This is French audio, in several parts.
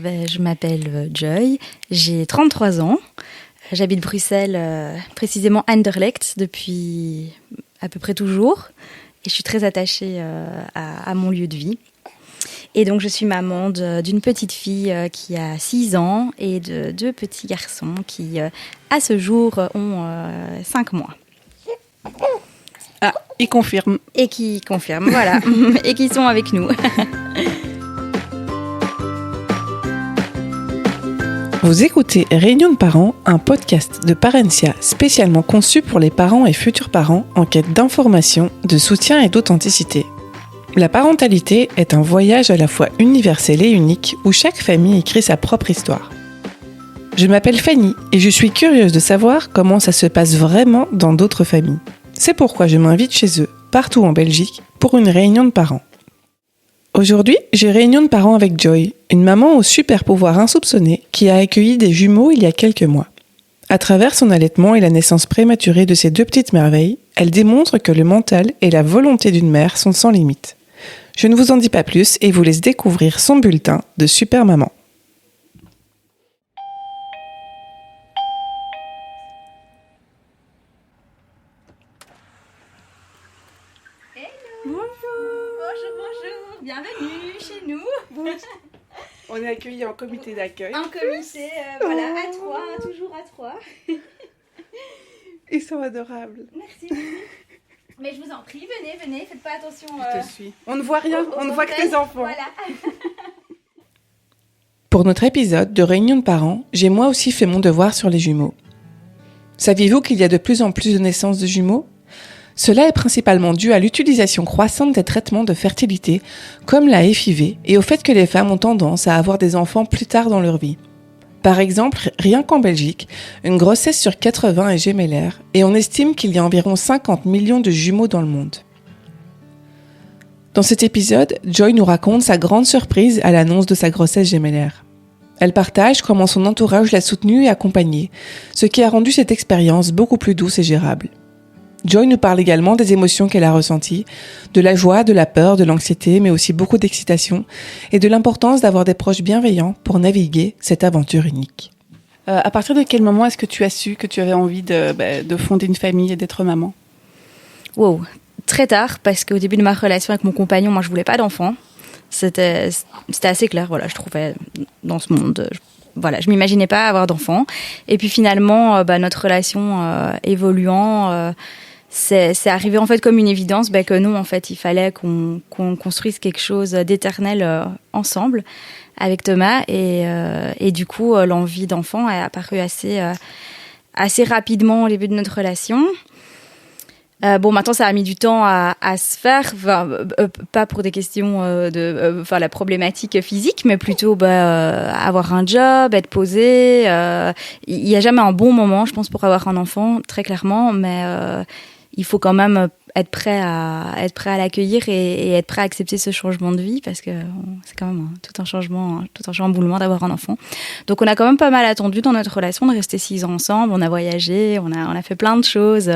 Je m'appelle Joy, j'ai 33 ans. J'habite Bruxelles, précisément Anderlecht, depuis à peu près toujours. Et je suis très attachée à mon lieu de vie. Et donc, je suis maman d'une petite fille qui a 6 ans et de 2 petits garçons qui, à ce jour, ont 5 mois. Ah, ils confirment. Et qui confirment, voilà. Et qui sont avec nous. Vous écoutez Réunion de parents, un podcast de Parentia spécialement conçu pour les parents et futurs parents en quête d'information, de soutien et d'authenticité. La parentalité est un voyage à la fois universel et unique où chaque famille écrit sa propre histoire. Je m'appelle Fanny et je suis curieuse de savoir comment ça se passe vraiment dans d'autres familles. C'est pourquoi je m'invite chez eux, partout en Belgique, pour une réunion de parents. Aujourd'hui, j'ai réunion de parents avec Joy, une maman au super pouvoir insoupçonné qui a accueilli des jumeaux il y a quelques mois. À travers son allaitement et la naissance prématurée de ces 2 petites merveilles, elle démontre que le mental et la volonté d'une mère sont sans limite. Je ne vous en dis pas plus et vous laisse découvrir son bulletin de super maman. Bonjour, bienvenue chez nous. On est accueillis en comité d'accueil. Un comité, voilà, à 3, toujours à 3. Ils sont adorables. Merci. Mais je vous en prie, venez, faites pas attention. Je te suis. On ne voit rien, on ne voit que tes enfants. Voilà. Pour notre épisode de réunion de parents, j'ai moi aussi fait mon devoir sur les jumeaux. Saviez-vous qu'il y a de plus en plus de naissances de jumeaux ? Cela est principalement dû à l'utilisation croissante des traitements de fertilité, comme la FIV, et au fait que les femmes ont tendance à avoir des enfants plus tard dans leur vie. Par exemple, rien qu'en Belgique, une grossesse sur 80 est gémellaire, et on estime qu'il y a environ 50 millions de jumeaux dans le monde. Dans cet épisode, Joy nous raconte sa grande surprise à l'annonce de sa grossesse gémellaire. Elle partage comment son entourage l'a soutenue et accompagnée, ce qui a rendu cette expérience beaucoup plus douce et gérable. Joy nous parle également des émotions qu'elle a ressenties, de la joie, de la peur, de l'anxiété, mais aussi beaucoup d'excitation, et de l'importance d'avoir des proches bienveillants pour naviguer cette aventure unique. À partir de quel moment est-ce que tu as su que tu avais envie de fonder une famille et d'être maman ? Wow, très tard, parce qu'au début de ma relation avec mon compagnon, moi je voulais pas d'enfant. C'était assez clair, voilà, je trouvais dans ce monde. Je m'imaginais pas avoir d'enfant. Et puis finalement, notre relation évoluant, c'est arrivé en fait comme une évidence que non, en fait, il fallait qu'on construise quelque chose d'éternel ensemble avec Thomas. Et du coup, l'envie d'enfant est apparue assez rapidement au début de notre relation. Maintenant, ça a mis du temps à se faire, pas pour des questions la problématique physique, mais plutôt avoir un job, être posé. Il y a jamais un bon moment, je pense, pour avoir un enfant, très clairement, mais il faut quand même être prêt à l'accueillir et être prêt à accepter ce changement de vie, parce que c'est quand même tout un chamboulement d'avoir un enfant. Donc on a quand même pas mal attendu dans notre relation de rester 6 ans ensemble. On a voyagé, on a fait plein de choses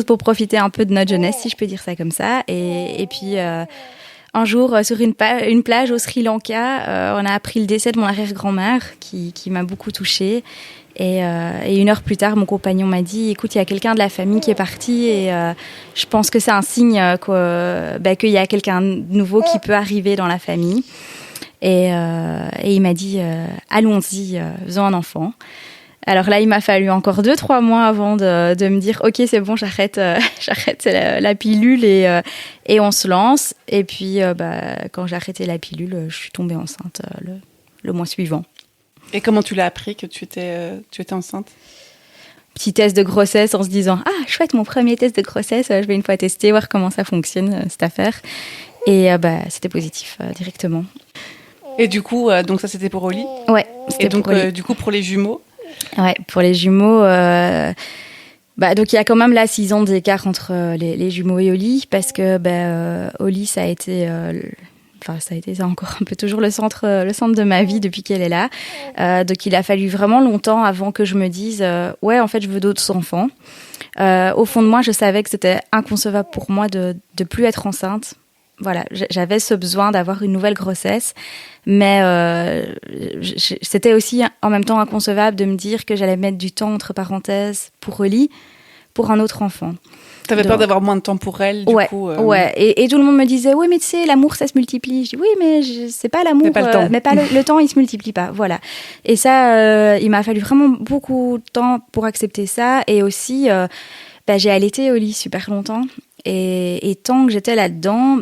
pour profiter un peu de notre jeunesse, si je peux dire ça comme ça. Et puis un jour, sur une plage au Sri Lanka, on a appris le décès de mon arrière-grand-mère qui m'a beaucoup touchée. Et 1 heure plus tard, mon compagnon m'a dit « Écoute, il y a quelqu'un de la famille qui est parti et je pense que c'est un signe qu'il y a quelqu'un de nouveau qui peut arriver dans la famille. » Et il m'a dit « Allons-y, faisons un enfant. » Alors là, il m'a fallu encore 2-3 mois avant de me dire « Ok, c'est bon, j'arrête la pilule et on se lance. » Et puis, quand j'ai arrêté la pilule, je suis tombée enceinte le mois suivant. Et comment tu l'as appris que tu étais enceinte ? Petit test de grossesse en se disant « Ah, chouette, mon premier test de grossesse, je vais une fois tester, voir comment ça fonctionne, cette affaire. » Et c'était positif, directement. Et du coup, donc ça c'était pour Oli ? Ouais, c'était et donc, pour Oli. Du coup, pour les jumeaux ? Ouais, pour les jumeaux, donc il y a quand même là 6 ans d'écart entre les jumeaux et Oli, parce que Oli, ça a été... c'est encore un peu toujours le centre de ma vie depuis qu'elle est là. Donc il a fallu vraiment longtemps avant que je me dise ouais, en fait je veux d'autres enfants. Au fond de moi, je savais que c'était inconcevable pour moi de plus être enceinte voilà, j'avais ce besoin d'avoir une nouvelle grossesse, mais c'était aussi en même temps inconcevable de me dire que j'allais mettre du temps entre parenthèses pour Oli, pour un autre enfant. T'avais peur d'avoir moins de temps pour elle, du coup. Ouais. Et tout le monde me disait, oui, mais tu sais, l'amour, ça se multiplie. Je dis, oui, mais c'est pas l'amour, mais pas le temps, il se multiplie pas. Voilà. Et ça, il m'a fallu vraiment beaucoup de temps pour accepter ça. Et aussi, j'ai allaité Oli super longtemps. Et tant que j'étais là-dedans,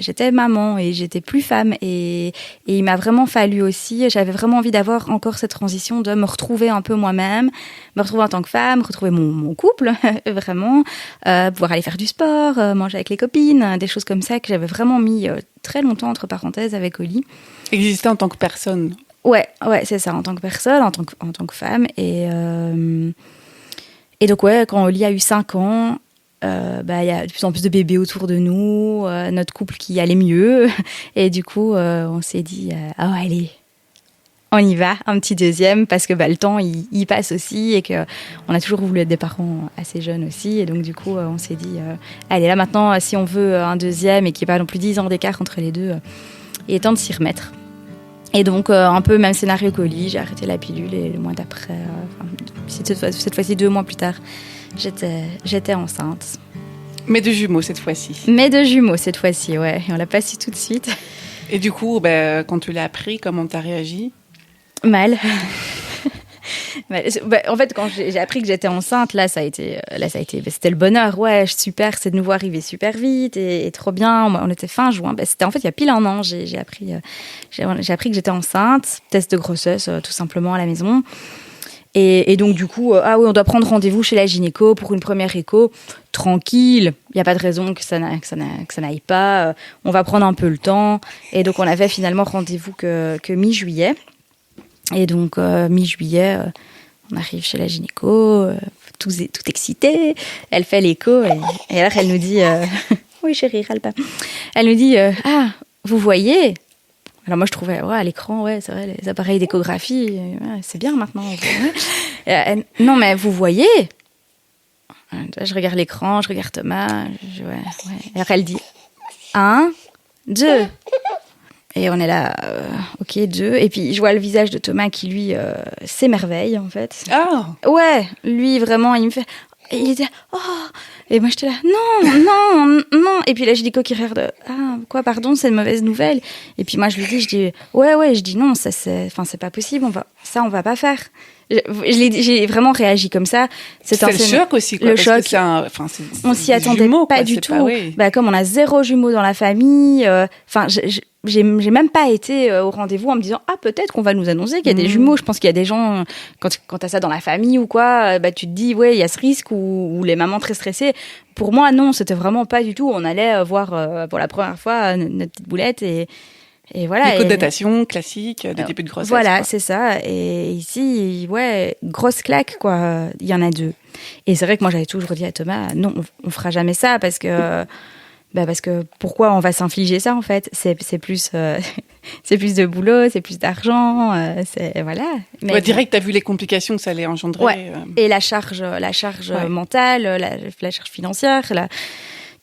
j'étais maman et j'étais plus femme. Et il m'a vraiment fallu aussi, j'avais vraiment envie d'avoir encore cette transition de me retrouver un peu moi-même, me retrouver en tant que femme, retrouver mon couple, vraiment, pouvoir aller faire du sport, manger avec les copines, des choses comme ça que j'avais vraiment mis très longtemps entre parenthèses avec Oli. Exister en tant que personne. Ouais, c'est ça, en tant que personne, en tant que femme. Et donc, quand Oli a eu 5 ans, y a de plus en plus de bébés autour de nous, notre couple qui allait mieux. Et du coup, on s'est dit, allez, on y va, un petit deuxième, parce que le temps, il passe aussi et qu'on a toujours voulu être des parents assez jeunes aussi. Et donc, du coup, on s'est dit, allez, là, maintenant, si on veut un deuxième et qu'il n'y ait pas non plus 10 ans d'écart entre les deux, il est temps de s'y remettre. Et donc, un peu même scénario qu'Oli, j'ai arrêté la pilule et le mois d'après, cette fois-ci 2 mois plus tard, j'étais enceinte. Mais de jumeaux cette fois-ci. Ouais. Et on l'a pas su tout de suite. Et du coup, quand tu l'as appris, comment t'as réagi ? Mal. En fait, quand j'ai appris que j'étais enceinte, c'était le bonheur. Ouais, super, c'est de nouveau arrivé super vite et trop bien. On était fin juin. C'était en fait il y a pile 1 an. J'ai appris que j'étais enceinte. Test de grossesse, tout simplement à la maison. Et donc, du coup, on doit prendre rendez-vous chez la gynéco pour une première écho. Tranquille, il n'y a pas de raison que ça n'aille pas. On va prendre un peu le temps. Et donc, on avait finalement rendez-vous que mi-juillet. Et donc, mi-juillet, on arrive chez la gynéco, tout excité. Elle fait l'écho et alors, elle nous dit... oui, chérie, râle pas. Elle nous dit, vous voyez ? Alors moi je trouvais à l'écran c'est vrai, les appareils d'échographie c'est bien maintenant. Non mais vous voyez, je regarde l'écran, je regarde Thomas, alors elle dit 1, 2 et on est là ok 2 et puis je vois le visage de Thomas qui lui s'émerveille en fait. Ouais, lui vraiment il me fait, et il était et moi j'étais là non et puis la gynéco qui regarde quoi pardon c'est une mauvaise nouvelle et puis moi je lui dis je dis non ça c'est pas possible on va pas faire. J'ai vraiment réagi comme ça. C'est le choc aussi quoi, le parce choc. Que on s'y attendait jumeaux, pas du tout. Comme on a 0 jumeaux dans la famille, j'ai même pas été au rendez-vous en me disant peut-être qu'on va nous annoncer qu'il y a des jumeaux. Je pense qu'il y a des gens quand t'as ça dans la famille ou quoi, tu te dis il y a ce risque ou les mamans très stressées. Pour moi non, c'était vraiment pas du tout. On allait voir pour la première fois notre petite boulette et voilà. Les codes datation classiques de début de grossesse. Voilà, quoi. c'est ça. Et ici, grosse claque, quoi. Il y en a 2. Et c'est vrai que moi, j'avais toujours dit à Thomas, non, on fera jamais ça parce que pourquoi on va s'infliger ça, en fait? C'est plus de boulot, c'est plus d'argent, voilà. Mais direct, t'as vu les complications que ça allait engendrer. Ouais. Et la charge mentale, la charge financière,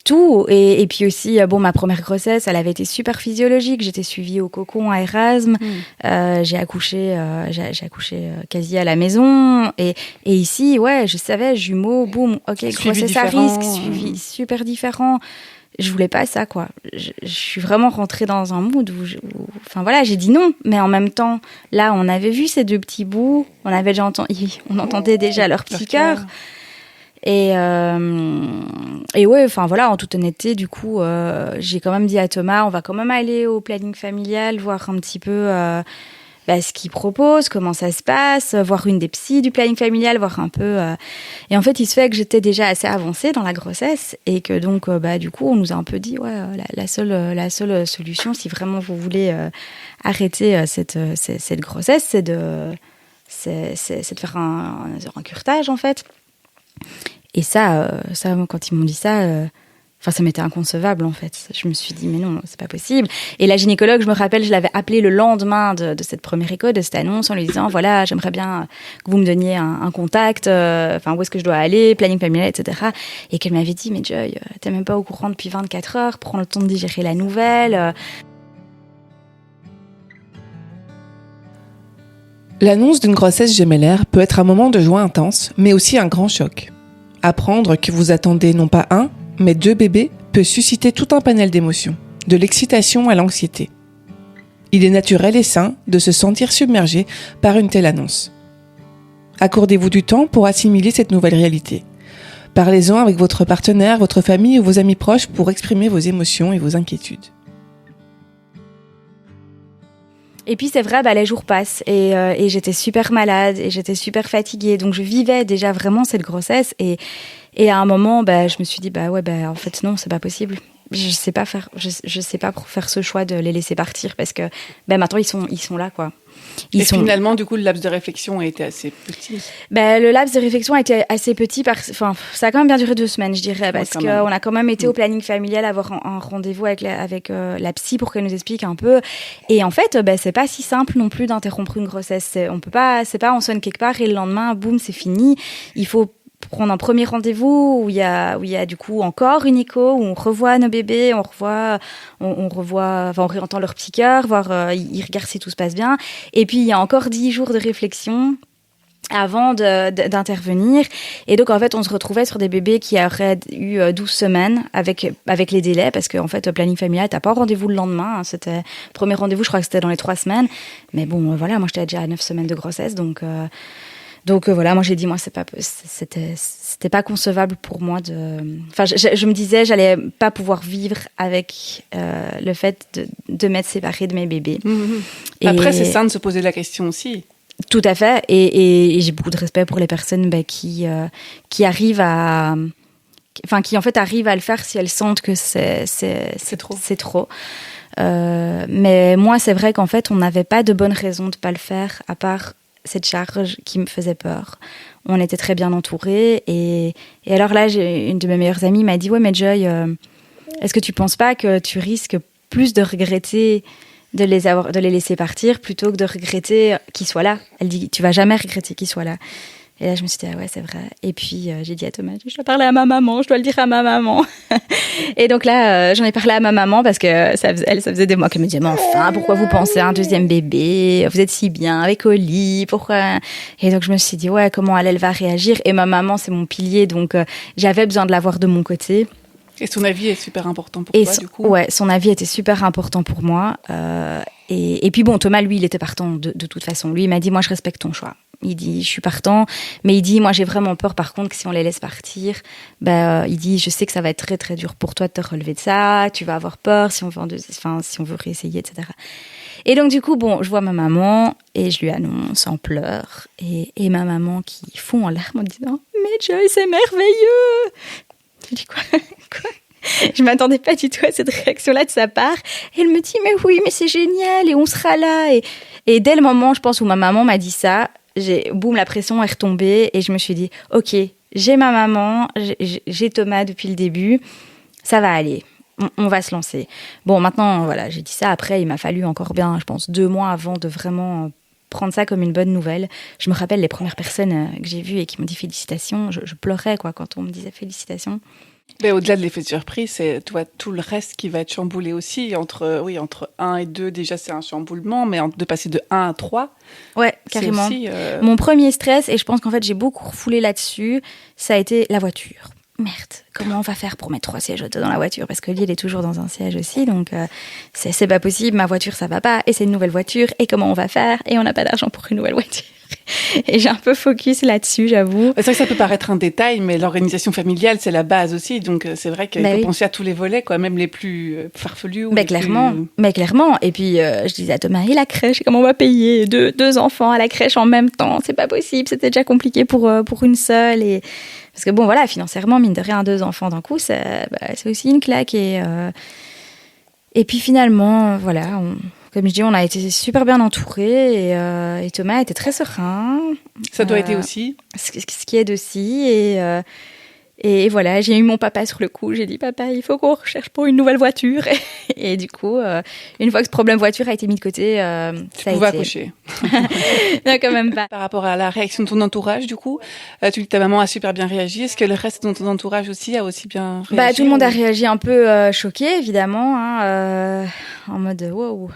tout. Et puis aussi, ma première grossesse, elle avait été super physiologique. J'étais suivie au cocon à Erasme. J'ai accouché quasi à la maison. Et ici, je savais, jumeaux, boum, ok, grossesse à risque, suivi super différent. Je voulais pas ça, quoi. Je suis vraiment rentrée dans un mood où j'ai dit non. Mais en même temps, là, on avait vu ces 2 petits bouts. On avait déjà on entendait déjà leur petit cœur. Et en toute honnêteté, du coup, j'ai quand même dit à Thomas, on va quand même aller au planning familial, voir un petit peu ce qu'il propose, comment ça se passe, voir une des psys du planning familial, voir un peu. Et en fait, il se fait que j'étais déjà assez avancée dans la grossesse et que donc, du coup, on nous a un peu dit, la seule solution, si vraiment vous voulez arrêter cette grossesse, c'est de faire un curtage, en fait. Et ça, quand ils m'ont dit ça, Enfin, ça m'était inconcevable, en fait. Je me suis dit, mais non, c'est pas possible. Et la gynécologue, je me rappelle, je l'avais appelée le lendemain de cette première écho, de cette annonce, en lui disant, voilà, j'aimerais bien que vous me donniez un contact, où est-ce que je dois aller, planning familial, etc. Et qu'elle m'avait dit, mais Joy, t'es même pas au courant depuis 24 heures, prends le temps de digérer la nouvelle. L'annonce d'une grossesse gémellaire peut être un moment de joie intense, mais aussi un grand choc. Apprendre que vous attendez non pas un, mais 2 bébés peut susciter tout un panel d'émotions, de l'excitation à l'anxiété. Il est naturel et sain de se sentir submergé par une telle annonce. Accordez-vous du temps pour assimiler cette nouvelle réalité. Parlez-en avec votre partenaire, votre famille ou vos amis proches pour exprimer vos émotions et vos inquiétudes. Et puis c'est vrai, les jours passent et j'étais super malade et j'étais super fatiguée. Donc je vivais déjà vraiment cette grossesse et à un moment, je me suis dit en fait non, c'est pas possible. Je sais pas faire ce choix de les laisser partir parce que maintenant ils sont là quoi. Finalement, du coup, le laps de réflexion a été assez petit. Le laps de réflexion a été assez petit. Ça a quand même bien duré 2 semaines, je dirais, parce qu'on a quand même été au planning familial avoir un rendez-vous avec la psy pour qu'elle nous explique un peu. Et en fait, c'est pas si simple non plus d'interrompre une grossesse. On peut pas, c'est pas on sonne quelque part et le lendemain, boum, c'est fini. Il faut prendre un premier rendez-vous où il y a du coup encore une écho, où on revoit nos bébés, on réentend leur petit cœur, voir, ils regardent si tout se passe bien. Et puis, il y a encore 10 jours de réflexion avant d'intervenir. Et donc, en fait, on se retrouvait sur des bébés qui auraient eu 12 semaines avec les délais, parce qu'en fait, au planning familial, t'as pas rendez-vous le lendemain. C'était premier rendez-vous, je crois que c'était dans les 3 semaines. Mais bon, voilà, moi, j'étais déjà à 9 semaines de grossesse, donc voilà, moi j'ai dit, moi c'était pas concevable pour moi je me disais, j'allais pas pouvoir vivre avec le fait de m'être séparée de mes bébés. Après, c'est sain de se poser la question aussi. Tout à fait, et j'ai beaucoup de respect pour les personnes qui arrivent qui en fait arrivent à le faire si elles sentent que c'est trop. Mais moi, c'est vrai qu'en fait, on n'avait pas de bonne raison de pas le faire, à part cette charge qui me faisait peur. On était très bien entourés et alors là, une de mes meilleures amies m'a dit, ouais, mais Joy, est-ce que tu penses pas que tu risques plus de regretter de les laisser partir plutôt que de regretter qu'ils soient là? Elle dit, tu vas jamais regretter qu'ils soient là. Et là, je me suis dit, ah ouais, c'est vrai. Et puis, j'ai dit à Thomas, je dois parler à ma maman, je dois le dire à ma maman. Et donc là, j'en ai parlé à ma maman parce que ça faisait des mois qu'elle me disait, mais enfin, pourquoi vous pensez à un 2e bébé? Vous êtes si bien avec Oli, pourquoi? Et donc, je me suis dit, ouais, comment elle va réagir? Et ma maman, c'est mon pilier, donc j'avais besoin de l'avoir de mon côté. Et son avis est super important pour toi, du coup? Ouais, son avis était super important pour moi. Et puis bon, Thomas, lui, il était partant de toute façon. Lui, il m'a dit, moi, je respecte ton choix. Il dit, je suis partant, mais il dit, moi, j'ai vraiment peur, par contre, que si on les laisse partir, il dit, je sais que ça va être très, très dur pour toi de te relever de ça, tu vas avoir peur si on veut réessayer, etc. Et donc, du coup, bon, je vois ma maman et je lui annonce en pleurs et ma maman qui fond en larmes en disant, mais Joy, c'est merveilleux! Je dis, quoi? Je m'attendais pas du tout à cette réaction-là de sa part. Et elle me dit, mais oui, mais c'est génial et on sera là. Et dès le moment, je pense, où ma maman m'a dit ça, la pression est retombée et je me suis dit, ok, j'ai ma maman, j'ai Thomas depuis le début, ça va aller, on va se lancer. Bon, maintenant, voilà, j'ai dit ça. Après, il m'a fallu encore bien, je pense, 2 mois avant de vraiment prendre ça comme une bonne nouvelle. Je me rappelle les premières personnes que j'ai vues et qui m'ont dit félicitations. Je pleurais quand on me disait félicitations. Mais au-delà de l'effet de surprise, c'est tout le reste qui va être chamboulé aussi. Entre 1 et 2, déjà, c'est un chamboulement, mais de passer de 1 à 3... Ouais, carrément. Aussi, Mon premier stress, et je pense qu'en fait, j'ai beaucoup refoulé là-dessus, ça a été la voiture. Merde, comment on va faire pour mettre 3 sièges auto dans la voiture? Parce que Lily est toujours dans un siège aussi, donc c'est pas possible, ma voiture ça va pas, et c'est une nouvelle voiture, et comment on va faire? Et on n'a pas d'argent pour une nouvelle voiture. Et j'ai un peu focus là-dessus, j'avoue. C'est vrai que ça peut paraître un détail, mais l'organisation familiale, c'est la base aussi, donc c'est vrai qu'il faut penser à tous les volets, quoi, même les plus farfelus. Mais clairement. Et puis je disais à Thomas, et la crèche, comment on va payer 2 enfants à la crèche en même temps? C'est pas possible, c'était déjà compliqué pour une seule. Parce que bon, voilà, financièrement, mine de rien, 2 enfants d'un coup, c'est aussi une claque. Et puis finalement, voilà, comme je dis, on a été super bien entourés et Thomas était très serein. Ça doit aider aussi. Ce qui aide aussi. Et voilà, j'ai eu mon papa sur le coup. J'ai dit, papa, il faut qu'on recherche pour une nouvelle voiture. Et du coup, une fois que ce problème voiture a été mis de côté, tu pouvais accoucher. Non, quand même pas. Par rapport à la réaction de ton entourage, du coup, tu dis que ta maman a super bien réagi. Est-ce que le reste de ton entourage aussi a aussi bien réagi? Tout le monde a réagi un peu choqué, évidemment, hein, en mode wow,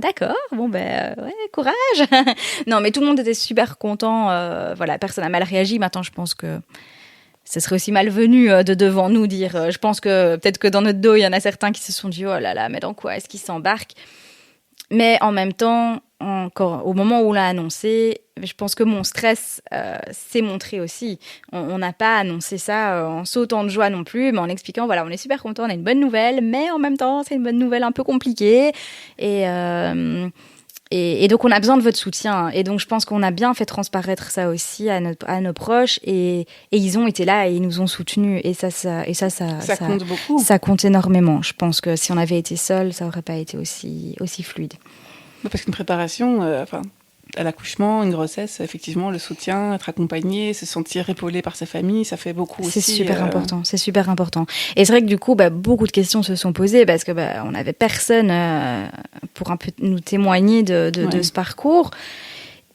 d'accord, bon ouais, courage. Non, mais tout le monde était super content. Voilà, personne n'a mal réagi. Maintenant, je pense que ce serait aussi malvenu de devant nous dire. Je pense que peut-être que dans notre dos, il y en a certains qui se sont dit oh là là, mais dans quoi est-ce qu'ils s'embarquent? Mais en même temps, encore au moment où on l'a annoncé, je pense que mon stress s'est montré aussi. On n'a pas annoncé ça en sautant de joie non plus, mais en expliquant voilà, on est super content, on a une bonne nouvelle, mais en même temps, c'est une bonne nouvelle un peu compliquée. Et donc, on a besoin de votre soutien. Et donc, je pense qu'on a bien fait transparaître ça aussi à nos proches. Et ils ont été là et ils nous ont soutenus. Et ça compte beaucoup. Ça compte énormément. Je pense que si on avait été seuls, ça n'aurait pas été aussi fluide. Parce qu'une préparation, à l'accouchement, une grossesse, effectivement, le soutien, être accompagné, se sentir épaulé par sa famille, ça fait beaucoup aussi. C'est super important, c'est super important. Et c'est vrai que du coup, beaucoup de questions se sont posées parce que on n'avait personne pour un peu nous témoigner de ce parcours.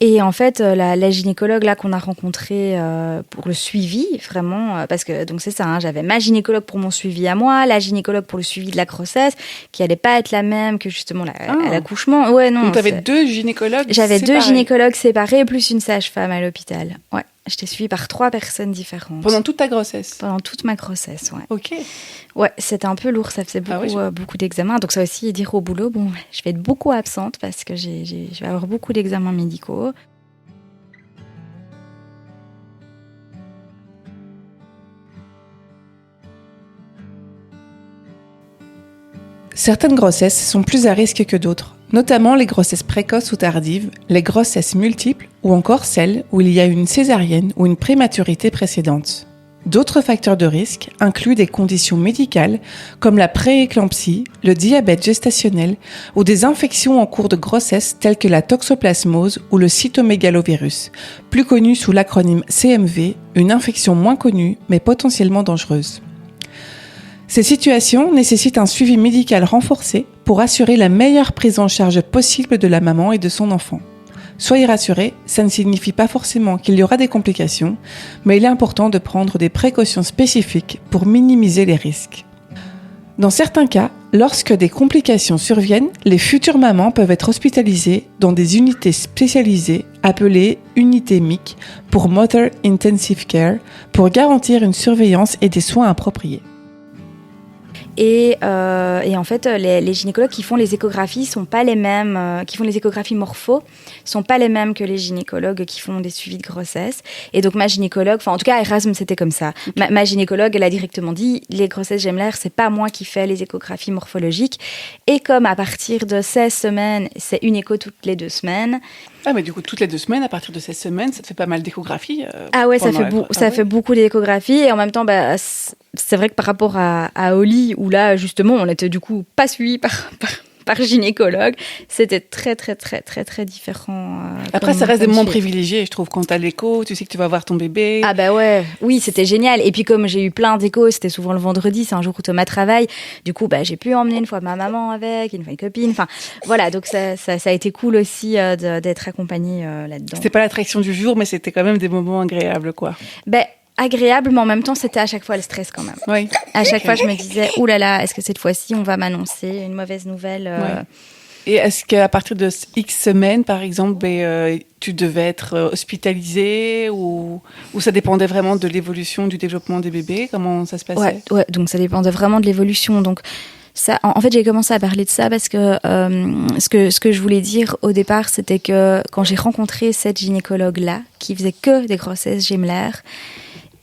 Et en fait, la gynécologue là qu'on a rencontrée pour le suivi, vraiment, parce que donc c'est ça, hein, j'avais ma gynécologue pour mon suivi à moi, la gynécologue pour le suivi de la grossesse, qui allait pas être la même que justement à l'accouchement. Ouais, non. Donc t'avais deux gynécologues. J'avais deux gynécologues séparés plus une sage-femme à l'hôpital. Ouais, j'étais suivie par 3 personnes différentes. Pendant toute ta grossesse. Pendant toute ma grossesse, ouais. Ok. Ouais, c'était un peu lourd, ça faisait beaucoup d'examens. Donc ça aussi, dire au boulot, je vais être beaucoup absente parce que je vais avoir beaucoup d'examens médicaux. Certaines grossesses sont plus à risque que d'autres, notamment les grossesses précoces ou tardives, les grossesses multiples ou encore celles où il y a une césarienne ou une prématurité précédente. D'autres facteurs de risque incluent des conditions médicales comme la prééclampsie, le diabète gestationnel ou des infections en cours de grossesse telles que la toxoplasmose ou le cytomégalovirus, plus connu sous l'acronyme CMV, une infection moins connue mais potentiellement dangereuse. Ces situations nécessitent un suivi médical renforcé pour assurer la meilleure prise en charge possible de la maman et de son enfant. Soyez rassurés, ça ne signifie pas forcément qu'il y aura des complications, mais il est important de prendre des précautions spécifiques pour minimiser les risques. Dans certains cas, lorsque des complications surviennent, les futures mamans peuvent être hospitalisées dans des unités spécialisées appelées unités MIC pour Mother Intensive Care pour garantir une surveillance et des soins appropriés. Et en fait, les gynécologues qui font les échographies sont pas les mêmes, qui font les échographies morpho, sont pas les mêmes que les gynécologues qui font des suivis de grossesse. Et donc ma gynécologue, en tout cas Erasme c'était comme ça. Ma gynécologue, elle a directement dit les grossesses gémellaires, c'est pas moi qui fais les échographies morphologiques. Et comme à partir de 16 semaines, c'est une écho toutes les 2 semaines. Ah, mais du coup, toutes les 2 semaines, à partir de 16 semaines, ça te fait pas mal d'échographies. Ah ouais, ça fait beaucoup d'échographies. Et en même temps, c'est vrai que par rapport à Oli, où là, justement, on était du coup pas suivi par gynécologue, c'était très, très, très, très, très différent. Après, ça reste des moments privilégiés, je trouve. Quand t'as l'écho, tu sais que tu vas voir ton bébé. Ah ouais, oui, c'était génial. Et puis comme j'ai eu plein d'échos, c'était souvent le vendredi, c'est un jour où Thomas travaille. Du coup, j'ai pu emmener une fois ma maman avec, une fois une copine. Enfin, voilà, donc ça a été cool aussi d'être accompagnée là-dedans. C'était pas l'attraction du jour, mais c'était quand même des moments agréables, quoi. Agréable, mais en même temps, c'était à chaque fois le stress quand même. Oui. À chaque fois, je me disais, oulala, est-ce que cette fois-ci, on va m'annoncer une mauvaise nouvelle Et est-ce qu'à partir de X semaines, par exemple, tu devais être hospitalisée ou ça dépendait vraiment de l'évolution du développement des bébés? Comment ça se passait? Ouais, donc ça dépendait vraiment de l'évolution. Donc ça, en fait, j'ai commencé à parler de ça parce que ce que je voulais dire au départ, c'était que quand j'ai rencontré cette gynécologue-là, qui faisait que des grossesses gémellaires,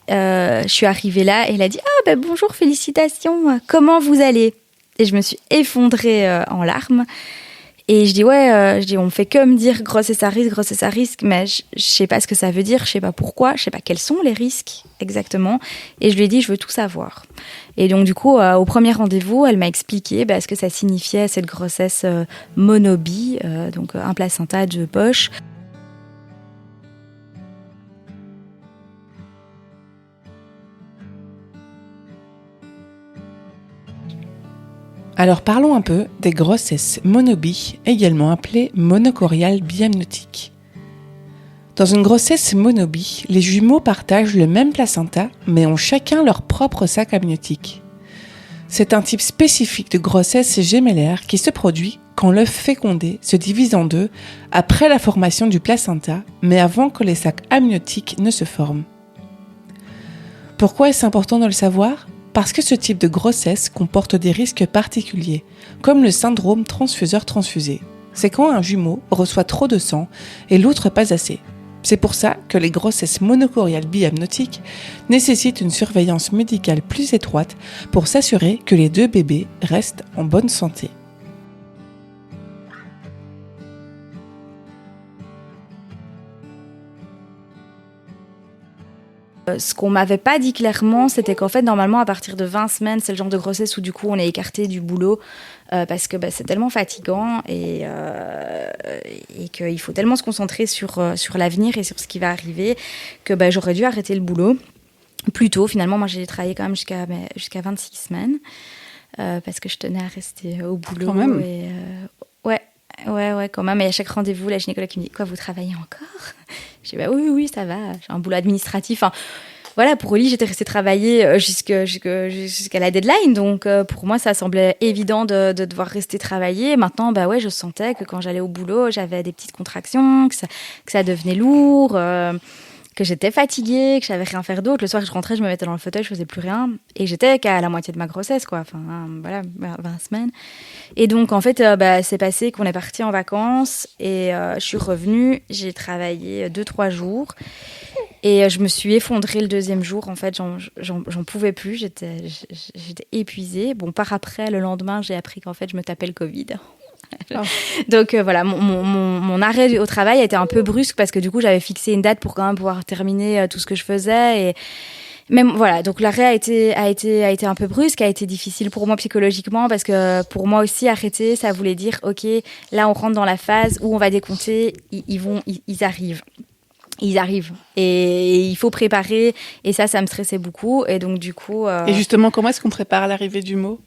je suis arrivée là et elle a dit « Ah, bonjour, félicitations, comment vous allez ?» Et je me suis effondrée en larmes. Et je dis on me fait que me dire grossesse à risque, mais je sais pas ce que ça veut dire, je sais pas pourquoi, je sais pas quels sont les risques exactement. Et je lui ai dit, je veux tout savoir. Et donc du coup, au premier rendez-vous, elle m'a expliqué ce que ça signifiait cette grossesse monobie, donc un placenta de poche. Alors parlons un peu des grossesses monobi, également appelées monochoriales biamniotiques. Dans une grossesse monobi, les jumeaux partagent le même placenta, mais ont chacun leur propre sac amniotique. C'est un type spécifique de grossesse gémellaire qui se produit quand l'œuf fécondé se divise en deux après la formation du placenta, mais avant que les sacs amniotiques ne se forment. Pourquoi est-ce important de le savoir ? Parce que ce type de grossesse comporte des risques particuliers, comme le syndrome transfuseur-transfusé. C'est quand un jumeau reçoit trop de sang et l'autre pas assez. C'est pour ça que les grossesses monochoriales biamniotiques nécessitent une surveillance médicale plus étroite pour s'assurer que les deux bébés restent en bonne santé. Ce qu'on m'avait pas dit clairement, c'était qu'en fait, normalement, à partir de 20 semaines, c'est le genre de grossesse où du coup, on est écarté du boulot parce que c'est tellement fatigant et qu'il faut tellement se concentrer sur l'avenir et sur ce qui va arriver que j'aurais dû arrêter le boulot plus tôt. Finalement, moi, j'ai travaillé quand même jusqu'à 26 semaines parce que je tenais à rester au boulot. Quand même. Et, Ouais, quand même. Et à chaque rendez-vous, la gynécologue qui me dit « Quoi, vous travaillez encore ?» Je dis « Oui, ça va. J'ai un boulot administratif. » Enfin, voilà, pour Oli, j'étais restée travailler jusqu'à la deadline. Donc, pour moi, ça semblait évident de devoir rester travailler. Maintenant, je sentais que quand j'allais au boulot, j'avais des petites contractions, que ça devenait lourd, que j'étais fatiguée, que je savais rien faire d'autre. Le soir, je rentrais, je me mettais dans le fauteuil, je faisais plus rien. Et j'étais qu'à la moitié de ma grossesse, quoi. Enfin, 20 semaines. Et donc, en fait, c'est passé qu'on est parti en vacances et je suis revenue. J'ai travaillé 2-3 jours et je me suis effondrée le deuxième jour. En fait, j'en pouvais plus. J'étais épuisée. Bon, par après, le lendemain, j'ai appris qu'en fait, je me tapais le Covid. Oh. Donc voilà, mon arrêt au travail a été un peu brusque parce que du coup, j'avais fixé une date pour quand même pouvoir terminer tout ce que je faisais et même voilà, donc l'arrêt a été un peu brusque, a été difficile pour moi psychologiquement parce que pour moi aussi arrêter, ça voulait dire ok, là on rentre dans la phase où on va décompter, ils arrivent et il faut préparer et ça me stressait beaucoup et donc du coup. Et justement, comment est-ce qu'on prépare l'arrivée du mot ?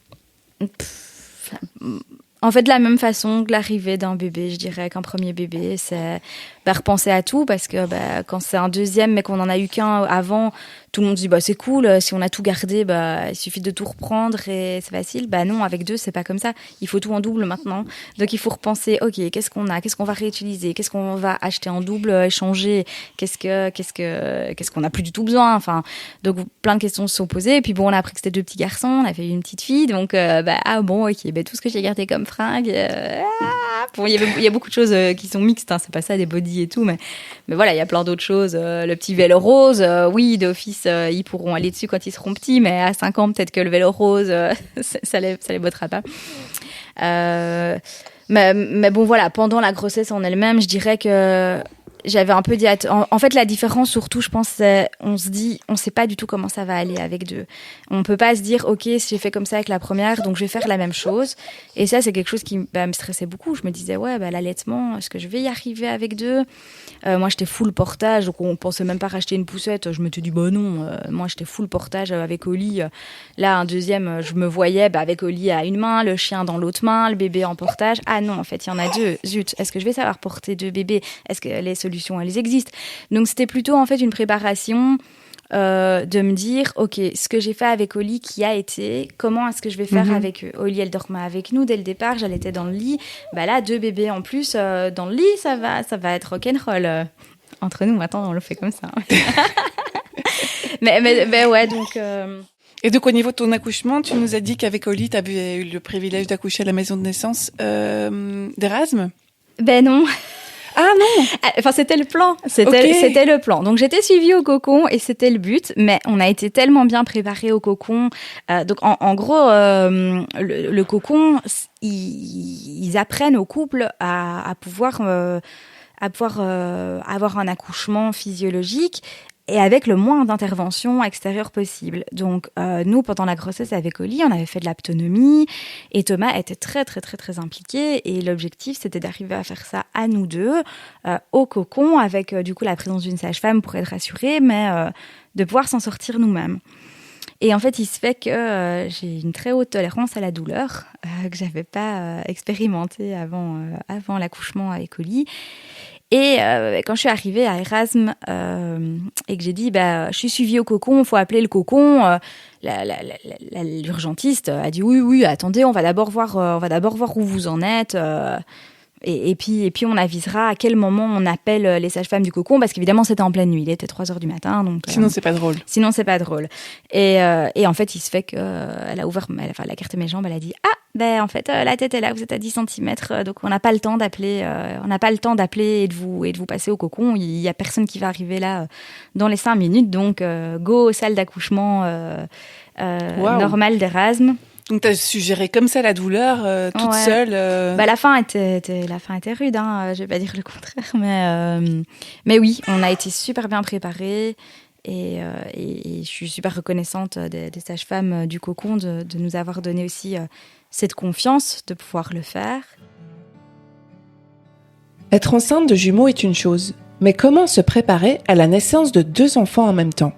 En fait, de la même façon que l'arrivée d'un bébé, je dirais qu'un premier bébé, c'est repenser à tout parce que quand c'est un deuxième mais qu'on en a eu qu'un avant, tout le monde dit c'est cool, si on a tout gardé, il suffit de tout reprendre et c'est facile. Non, avec deux, c'est pas comme ça. Il faut tout en double maintenant. Donc il faut repenser, ok, qu'est-ce qu'on va réutiliser, qu'est-ce qu'on va acheter en double, échanger, qu'est-ce qu'on a plus du tout besoin. Enfin, donc plein de questions se sont posées. Et puis on a appris que c'était 2 petits garçons, on a fait une petite fille, donc tout ce que j'ai gardé comme fringues. Il y a beaucoup de choses qui sont mixtes, hein, c'est pas ça des body et tout, mais voilà, il y a plein d'autres choses. Le petit vélo rose, oui, d'office, ils pourront aller dessus quand ils seront petits, mais à 5 ans, peut-être que le vélo rose, ça les bottera pas. Mais bon, voilà, pendant la grossesse en elle-même, je dirais que j'avais un peu dit... En fait, la différence, surtout, je pense, c'est on se dit, on sait pas du tout comment ça va aller avec deux. On peut pas se dire, ok, si j'ai fait comme ça avec la première, donc je vais faire la même chose. Et ça, c'est quelque chose qui me stressait beaucoup. Je me disais, l'allaitement, est-ce que je vais y arriver avec deux ? Moi, j'étais full portage, donc on pensait même pas racheter une poussette. Je me suis dit, non. Moi, j'étais full portage avec Oli. Là, un deuxième, je me voyais avec Oli à une main, le chien dans l'autre main, le bébé en portage. Ah non, en fait, il y en a deux. Zut, est-ce que je vais savoir porter 2 bébés ? Est-ce que les solutions, elles existent ? Donc, c'était plutôt en fait une préparation de me dire, ok, ce que j'ai fait avec Oli qui a été, comment est-ce que je vais faire avec eux ? Oli, elle dormait avec nous dès le départ, j'allaitais dans le lit. 2 bébés en plus dans le lit, ça va être rock'n'roll. Entre nous, maintenant, on le fait comme ça. mais ouais, donc... Et donc, au niveau de ton accouchement, tu nous as dit qu'avec Oli, tu avais eu le privilège d'accoucher à la maison de naissance d'Erasme ? Non. Ah non. Enfin, c'était le plan. C'était le plan. Donc, j'étais suivie au cocon et c'était le but. Mais on a été tellement bien préparés au cocon. Donc, en gros, le cocon, ils apprennent au couple à pouvoir avoir un accouchement physiologique et avec le moins d'intervention extérieure possible. Donc, nous, pendant la grossesse avec Oli, on avait fait de l'aptonomie et Thomas était très, très, très, très impliqué. Et l'objectif, c'était d'arriver à faire ça à nous deux, au cocon, avec du coup la présence d'une sage-femme pour être assurée, mais de pouvoir s'en sortir nous-mêmes. Et en fait, il se fait que j'ai une très haute tolérance à la douleur que j'avais pas expérimentée avant l'accouchement avec Oli. Et quand je suis arrivée à Erasme et que j'ai dit je suis suivie au cocon, faut appeler le cocon, l'urgentiste a dit oui, attendez, on va d'abord voir où vous en êtes. Et puis on avisera à quel moment on appelle les sages-femmes du cocon, parce qu'évidemment c'était en pleine nuit, il était 3h du matin. Donc, sinon c'est pas drôle. Sinon c'est pas drôle. Et en fait il se fait qu'elle a ouvert, elle a écarté mes jambes, elle a dit en fait la tête est là, vous êtes à 10 cm, donc on n'a pas le temps d'appeler, et de vous passer au cocon. Il y a personne qui va arriver là dans les 5 minutes, donc go salle d'accouchement normale d'Erasme. Donc, tu as su gérer comme ça la douleur, toute seule La fin était rude, je vais pas dire le contraire. Mais oui, on a été super bien préparés. Et je suis super reconnaissante des sages-femmes du cocon de nous avoir donné aussi cette confiance de pouvoir le faire. Être enceinte de jumeaux est une chose, mais comment se préparer à la naissance de 2 enfants en même temps ?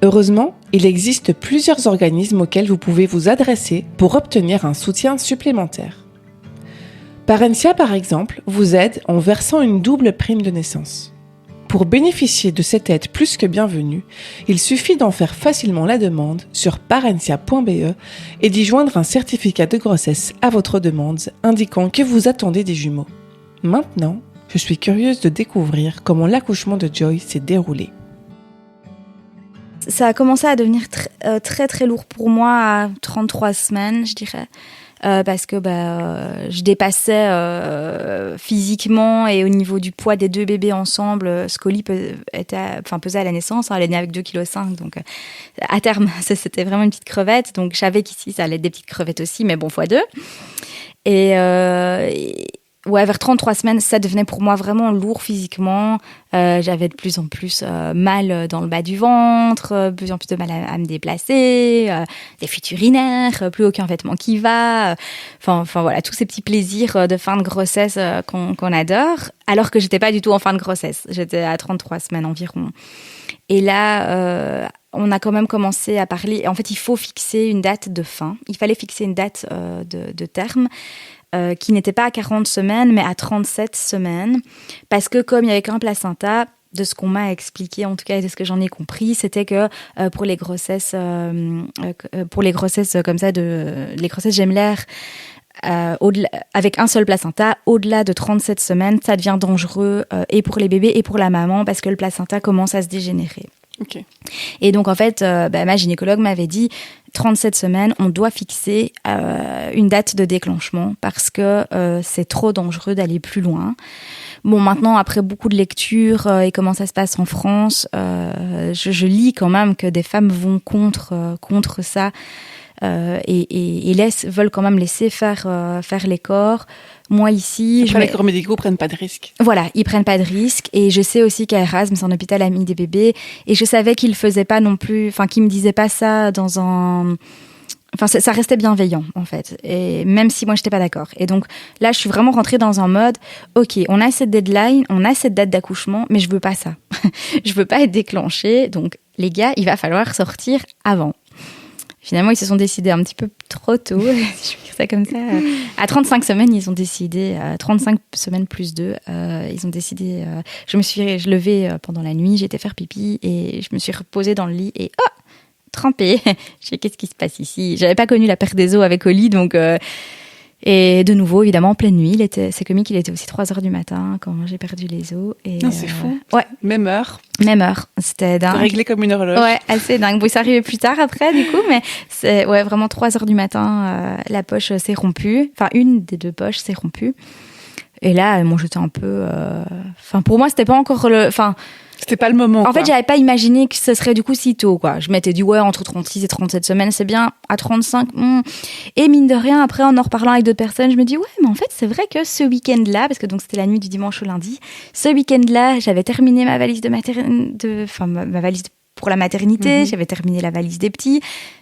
Heureusement, il existe plusieurs organismes auxquels vous pouvez vous adresser pour obtenir un soutien supplémentaire. Parentia, par exemple, vous aide en versant une double prime de naissance. Pour bénéficier de cette aide plus que bienvenue, il suffit d'en faire facilement la demande sur parentia.be et d'y joindre un certificat de grossesse à votre demande indiquant que vous attendez des jumeaux. Maintenant, je suis curieuse de découvrir comment l'accouchement de Joy s'est déroulé. Ça a commencé à devenir très très lourd pour moi à 33 semaines, je dirais. Parce que je dépassais physiquement et au niveau du poids des 2 bébés ensemble. Scully pesait à la naissance, elle est née avec 2,5 kg, donc à terme c'était vraiment une petite crevette, donc je savais qu'ici ça allait être des petites crevettes aussi, mais bon, x2. Et vers 33 semaines, ça devenait pour moi vraiment lourd physiquement. J'avais de plus en plus mal dans le bas du ventre, de plus en plus de mal à me déplacer, des fuites urinaires, plus aucun vêtement qui va. Enfin voilà, tous ces petits plaisirs de fin de grossesse qu'on adore, alors que j'étais pas du tout en fin de grossesse. J'étais à 33 semaines environ. Et là, on a quand même commencé à parler. En fait, il faut fixer une date de fin. Il fallait fixer une date de terme. Qui n'était pas à 40 semaines, mais à 37 semaines. Parce que comme il n'y avait qu'un placenta, de ce qu'on m'a expliqué, en tout cas, et de ce que j'en ai compris, c'était que pour les grossesses comme ça, les grossesses gémellaires, avec un seul placenta, au-delà de 37 semaines, ça devient dangereux et pour les bébés et pour la maman, parce que le placenta commence à se dégénérer. Okay. Et donc en fait, ma gynécologue m'avait dit 37 semaines, on doit fixer une date de déclenchement parce que c'est trop dangereux d'aller plus loin. Bon, maintenant, après beaucoup de lectures et comment ça se passe en France, je lis quand même que des femmes vont contre ça et veulent quand même laisser faire les corps. Moi ici, les corps médicaux prennent pas de risques. Voilà, ils prennent pas de risques. Et je sais aussi qu'à Erasme, c'est un hôpital ami des bébés. Et je savais qu'ils faisaient pas non plus, qu'ils me disaient pas ça dans un. Ça restait bienveillant en fait. Et même si moi j'étais pas d'accord. Et donc là, je suis vraiment rentrée dans un mode. Ok, on a cette deadline, on a cette date d'accouchement, mais je veux pas ça. Je veux pas être déclenchée. Donc les gars, il va falloir sortir avant. Finalement, ils se sont décidés un petit peu trop tôt, je vais dire ça comme ça. À 35 semaines, ils ont décidé, 35 semaines plus 2, ils ont décidé, je me suis levée pendant la nuit, j'étais faire pipi et je me suis reposée dans le lit et trempée. Je sais qu'est-ce qui se passe ici. J'avais pas connu la perte des os avec Oli, donc... Et de nouveau, évidemment, en pleine nuit, c'est comique, il était aussi 3h du matin quand j'ai perdu les os. Et, non, c'est fou. Ouais. Même heure. C'était dingue. Réglé comme une horloge. Ouais, assez dingue. Bon, ça arrivait plus tard après, du coup, mais c'est vraiment 3h du matin, la poche s'est rompue. Enfin, une des 2 poches s'est rompue. Et là, moi, j'étais un peu... pour moi, c'était pas encore le... C'était pas le moment. En fait, j'avais pas imaginé que ce serait du coup si tôt, quoi. Je m'étais dit, entre 36 et 37 semaines, c'est bien. À 35, Et mine de rien, après, en reparlant avec d'autres personnes, je me dis, mais en fait, c'est vrai que ce week-end-là, parce que donc c'était la nuit du dimanche au lundi, ce week-end-là, j'avais terminé ma valise ma valise pour la maternité, j'avais terminé la valise des petits,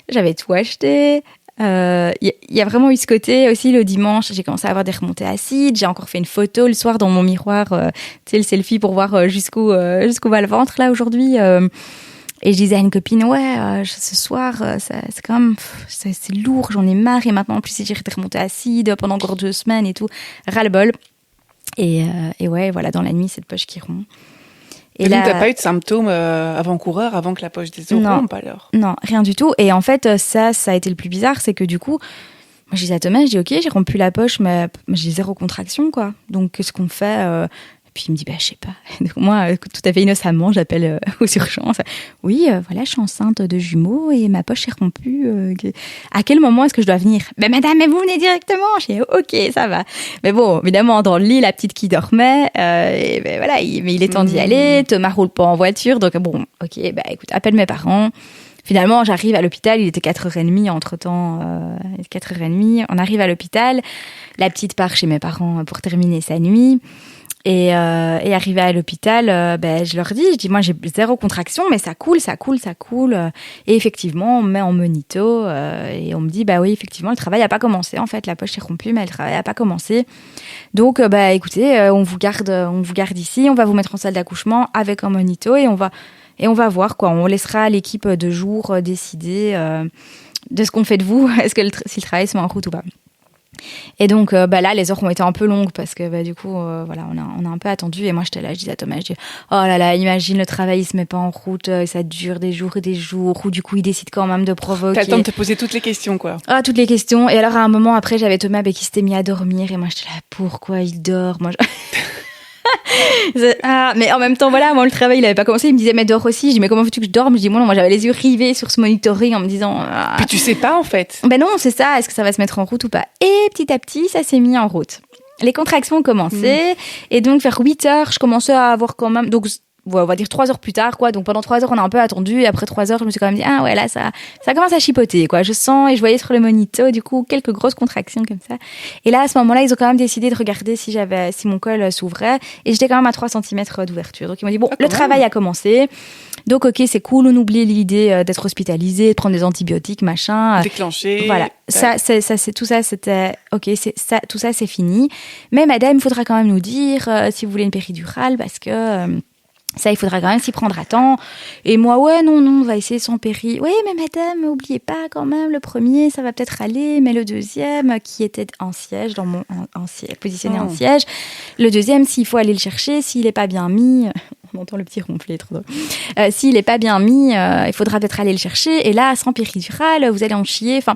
j'avais tout acheté. Y a vraiment eu ce côté aussi le dimanche, j'ai commencé à avoir des remontées acides, j'ai encore fait une photo le soir dans mon miroir, tu sais, le selfie pour voir jusqu'où va le ventre là aujourd'hui. Et je disais à une copine, ce soir, c'est quand même, c'est lourd, j'en ai marre. Et maintenant, en plus, j'ai été remontée acide pendant encore 2 semaines et tout. Ras-le-bol. Et ouais, voilà, dans la nuit, cette poche qui rompt. Et là, donc, t'as pas eu de symptômes avant-coureurs, avant que la poche des os rompe alors? Non, rien du tout. Et en fait, ça a été le plus bizarre, c'est que du coup, moi, je disais à Thomas, je dis, ok, j'ai rompu la poche, mais j'ai 0 contraction, quoi. Donc, qu'est-ce qu'on fait Puis il me dit, je sais pas. Donc moi, tout à fait innocemment, j'appelle aux urgences. Oui, voilà, je suis enceinte de jumeaux et ma poche est rompue. À quel moment est-ce que je dois venir ? Madame, mais vous venez directement. J'ai dit, ok, ça va. Mais bon, évidemment, dans le lit, la petite qui dormait, voilà, il est temps d'y aller. Thomas roule pas en voiture, donc bon, ok, écoute, appelle mes parents. Finalement, j'arrive à l'hôpital, il était 4h30 entre-temps, 4h30. On arrive à l'hôpital, la petite part chez mes parents pour terminer sa nuit. Et arrivé à l'hôpital, je leur dis, moi j'ai 0 contraction, mais ça coule. Et effectivement, on me met en monito et on me dit, oui, effectivement, le travail n'a pas commencé. En fait, la poche est rompue, mais le travail n'a pas commencé. Donc, écoutez, on vous garde ici, on va vous mettre en salle d'accouchement avec un monito et on va voir quoi. On laissera l'équipe de jour décider de ce qu'on fait de vous, si le travail se met en route ou pas. Et donc là les heures ont été un peu longues parce que du coup voilà on a un peu attendu et moi j'étais là, je disais à Thomas, je dis oh là là, imagine le travail il se met pas en route et ça dure des jours et des jours ou du coup il décide quand même de provoquer. T'as le temps de te poser toutes les questions quoi. Toutes les questions. Et alors à un moment après j'avais Thomas qui s'était mis à dormir et moi j'étais là, pourquoi il dort moi mais en même temps voilà, moi le travail il avait pas commencé, il me disait mais dors aussi. Je dis mais comment veux-tu que je dorme? Je dis moi j'avais les yeux rivés sur ce monitoring en me disant puis tu sais pas en fait. Non, c'est ça, est-ce que ça va se mettre en route ou pas? Et petit à petit ça s'est mis en route, les contractions ont commencé et donc vers 8h je commençais à avoir quand même, donc on va dire 3 heures plus tard, quoi. Donc pendant 3 heures, on a un peu attendu. Et après 3 heures, je me suis quand même dit, là, ça commence à chipoter, quoi. Je sens, et je voyais sur le monito, du coup, quelques grosses contractions comme ça. Et là, à ce moment-là, ils ont quand même décidé de regarder si mon col s'ouvrait. Et j'étais quand même à 3 cm d'ouverture. Donc ils m'ont dit, le travail a commencé. Donc, ok, c'est cool. On oublie l'idée d'être hospitalisé, de prendre des antibiotiques, machin. Déclenché. Voilà. Tout ça, c'était, ok, tout ça, c'est fini. Mais madame, il faudra quand même nous dire si vous voulez une péridurale parce que, ça, il faudra quand même s'y prendre à temps. Et moi, non, on va essayer sans péri. Oui, mais madame, oubliez pas quand même, le premier, ça va peut-être aller, mais le deuxième, qui était en siège, positionné en siège, le deuxième, s'il faut aller le chercher, s'il est pas bien mis, on entend le petit ronfler, trop drôle. S'il est pas bien mis, il faudra peut-être aller le chercher. Et là, sans péridurale, vous allez en chier. Enfin,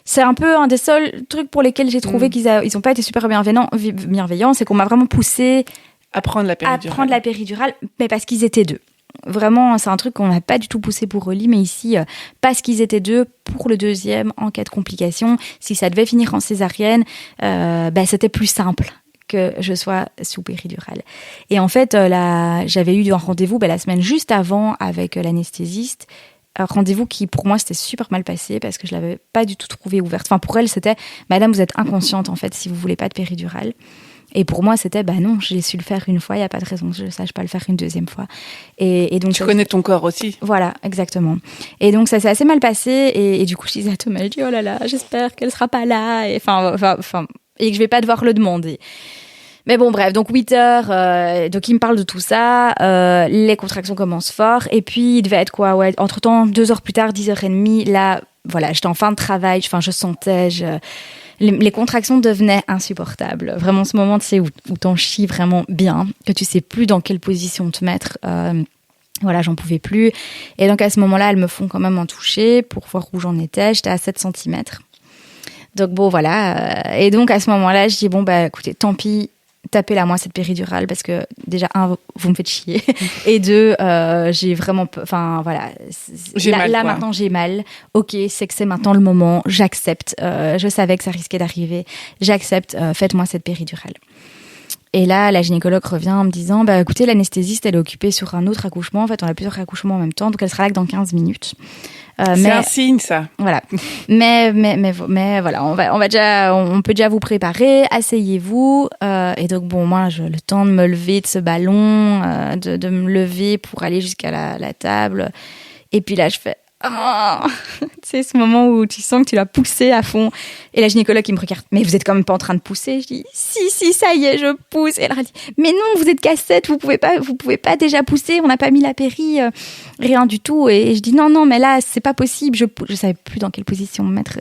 c'est un peu un des seuls trucs pour lesquels j'ai trouvé qu'ils ont pas été super bienveillants, c'est qu'on m'a vraiment poussé à prendre la péridurale, mais parce qu'ils étaient 2. Vraiment, c'est un truc qu'on n'a pas du tout poussé pour Rolly, mais ici, parce qu'ils étaient 2, pour le deuxième, en cas de complication, si ça devait finir en césarienne, c'était plus simple que je sois sous péridurale. Et en fait, j'avais eu un rendez-vous la semaine juste avant avec l'anesthésiste, un rendez-vous qui, pour moi, c'était super mal passé parce que je l'avais pas du tout trouvée ouverte. Enfin, pour elle, c'était « Madame, vous êtes inconsciente, en fait, si vous voulez pas de péridurale ». Et pour moi, c'était, non, j'ai su le faire une fois, il n'y a pas de raison que je ne sache pas le faire une deuxième fois. Et donc, tu connais ton corps aussi. Voilà, exactement. Et donc, ça s'est assez mal passé. Et du coup, je disais à Thomas, je dis, oh là là, j'espère qu'elle ne sera pas là. Et que je ne vais pas devoir le demander. Mais bon, bref, donc 8 heures, donc il me parle de tout ça, les contractions commencent fort, et puis il devait être quoi, entre-temps, 2 heures plus tard, 10h30, là, voilà, j'étais en fin de travail, je sentais, les contractions devenaient insupportables. Vraiment, ce moment, tu sais, où t'en chies vraiment bien, que tu sais plus dans quelle position te mettre. Voilà, j'en pouvais plus. Et donc, à ce moment-là, elles me font quand même en toucher pour voir où j'en étais. J'étais à 7 cm. Donc, bon, voilà. Et donc, à ce moment-là, je dis, écoutez, tant pis, tapez-la moi cette péridurale parce que déjà, 1, vous me faites chier. Et 2, j'ai vraiment... Enfin, voilà. Là maintenant, j'ai mal. Ok, c'est que c'est maintenant le moment. J'accepte. Je savais que ça risquait d'arriver. J'accepte. Faites-moi cette péridurale. Et là, la gynécologue revient en me disant, écoutez, l'anesthésiste, elle est occupée sur un autre accouchement. En fait, on a plusieurs accouchements en même temps, donc elle sera là que dans 15 minutes. C'est un signe, ça. Voilà. Mais voilà, on peut déjà vous préparer. Asseyez-vous. Et donc, moi, le temps de me lever de ce ballon, de me lever pour aller jusqu'à la table. Et puis là, je fais, Oh, c'est ce moment où tu sens que tu l'as poussé à fond. Et la gynécologue qui me regarde, mais vous êtes quand même pas en train de pousser. Je dis, si, ça y est, je pousse. Et elle a dit, mais non, vous êtes cassette, vous pouvez pas déjà pousser. On n'a pas mis la péri, rien du tout. Et je dis, non, mais là, c'est pas possible. Je savais plus dans quelle position me mettre.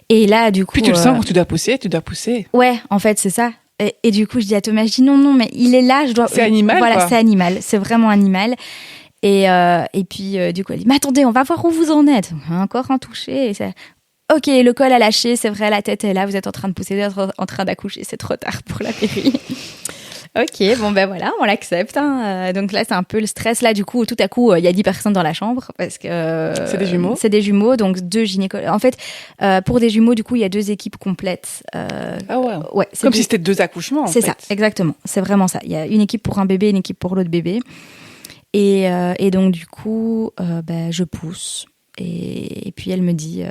Et là, du coup. Puis tu le sens quand tu dois pousser. Ouais, en fait, c'est ça. Et du coup, je dis à Thomas, je dis, non, mais il est là, je dois. C'est animal. Voilà, quoi. c'est animal. C'est vraiment animal. Et puis, du coup, elle dit, mais attendez, on va voir où vous en êtes. Encore un toucher. Et ça... Ok, le col a lâché, c'est vrai, la tête est là, vous êtes en train de pousser, vous êtes en train d'accoucher, c'est trop tard pour la péri. Ok, bon ben voilà, on l'accepte. Hein. Donc là, c'est un peu le stress. Là, du coup, tout à coup, il y a 10 personnes dans la chambre parce que... c'est des jumeaux. C'est des jumeaux, donc 2 gynécologues. En fait, pour des jumeaux, du coup, il y a 2 équipes complètes. Ah ouais. Ouais, comme si c'était 2 accouchements, en fait. C'est ça, exactement. C'est vraiment ça. Il y a une équipe pour un bébé, une équipe pour l'autre bébé. Et donc, du coup, je pousse. Et puis, elle me dit,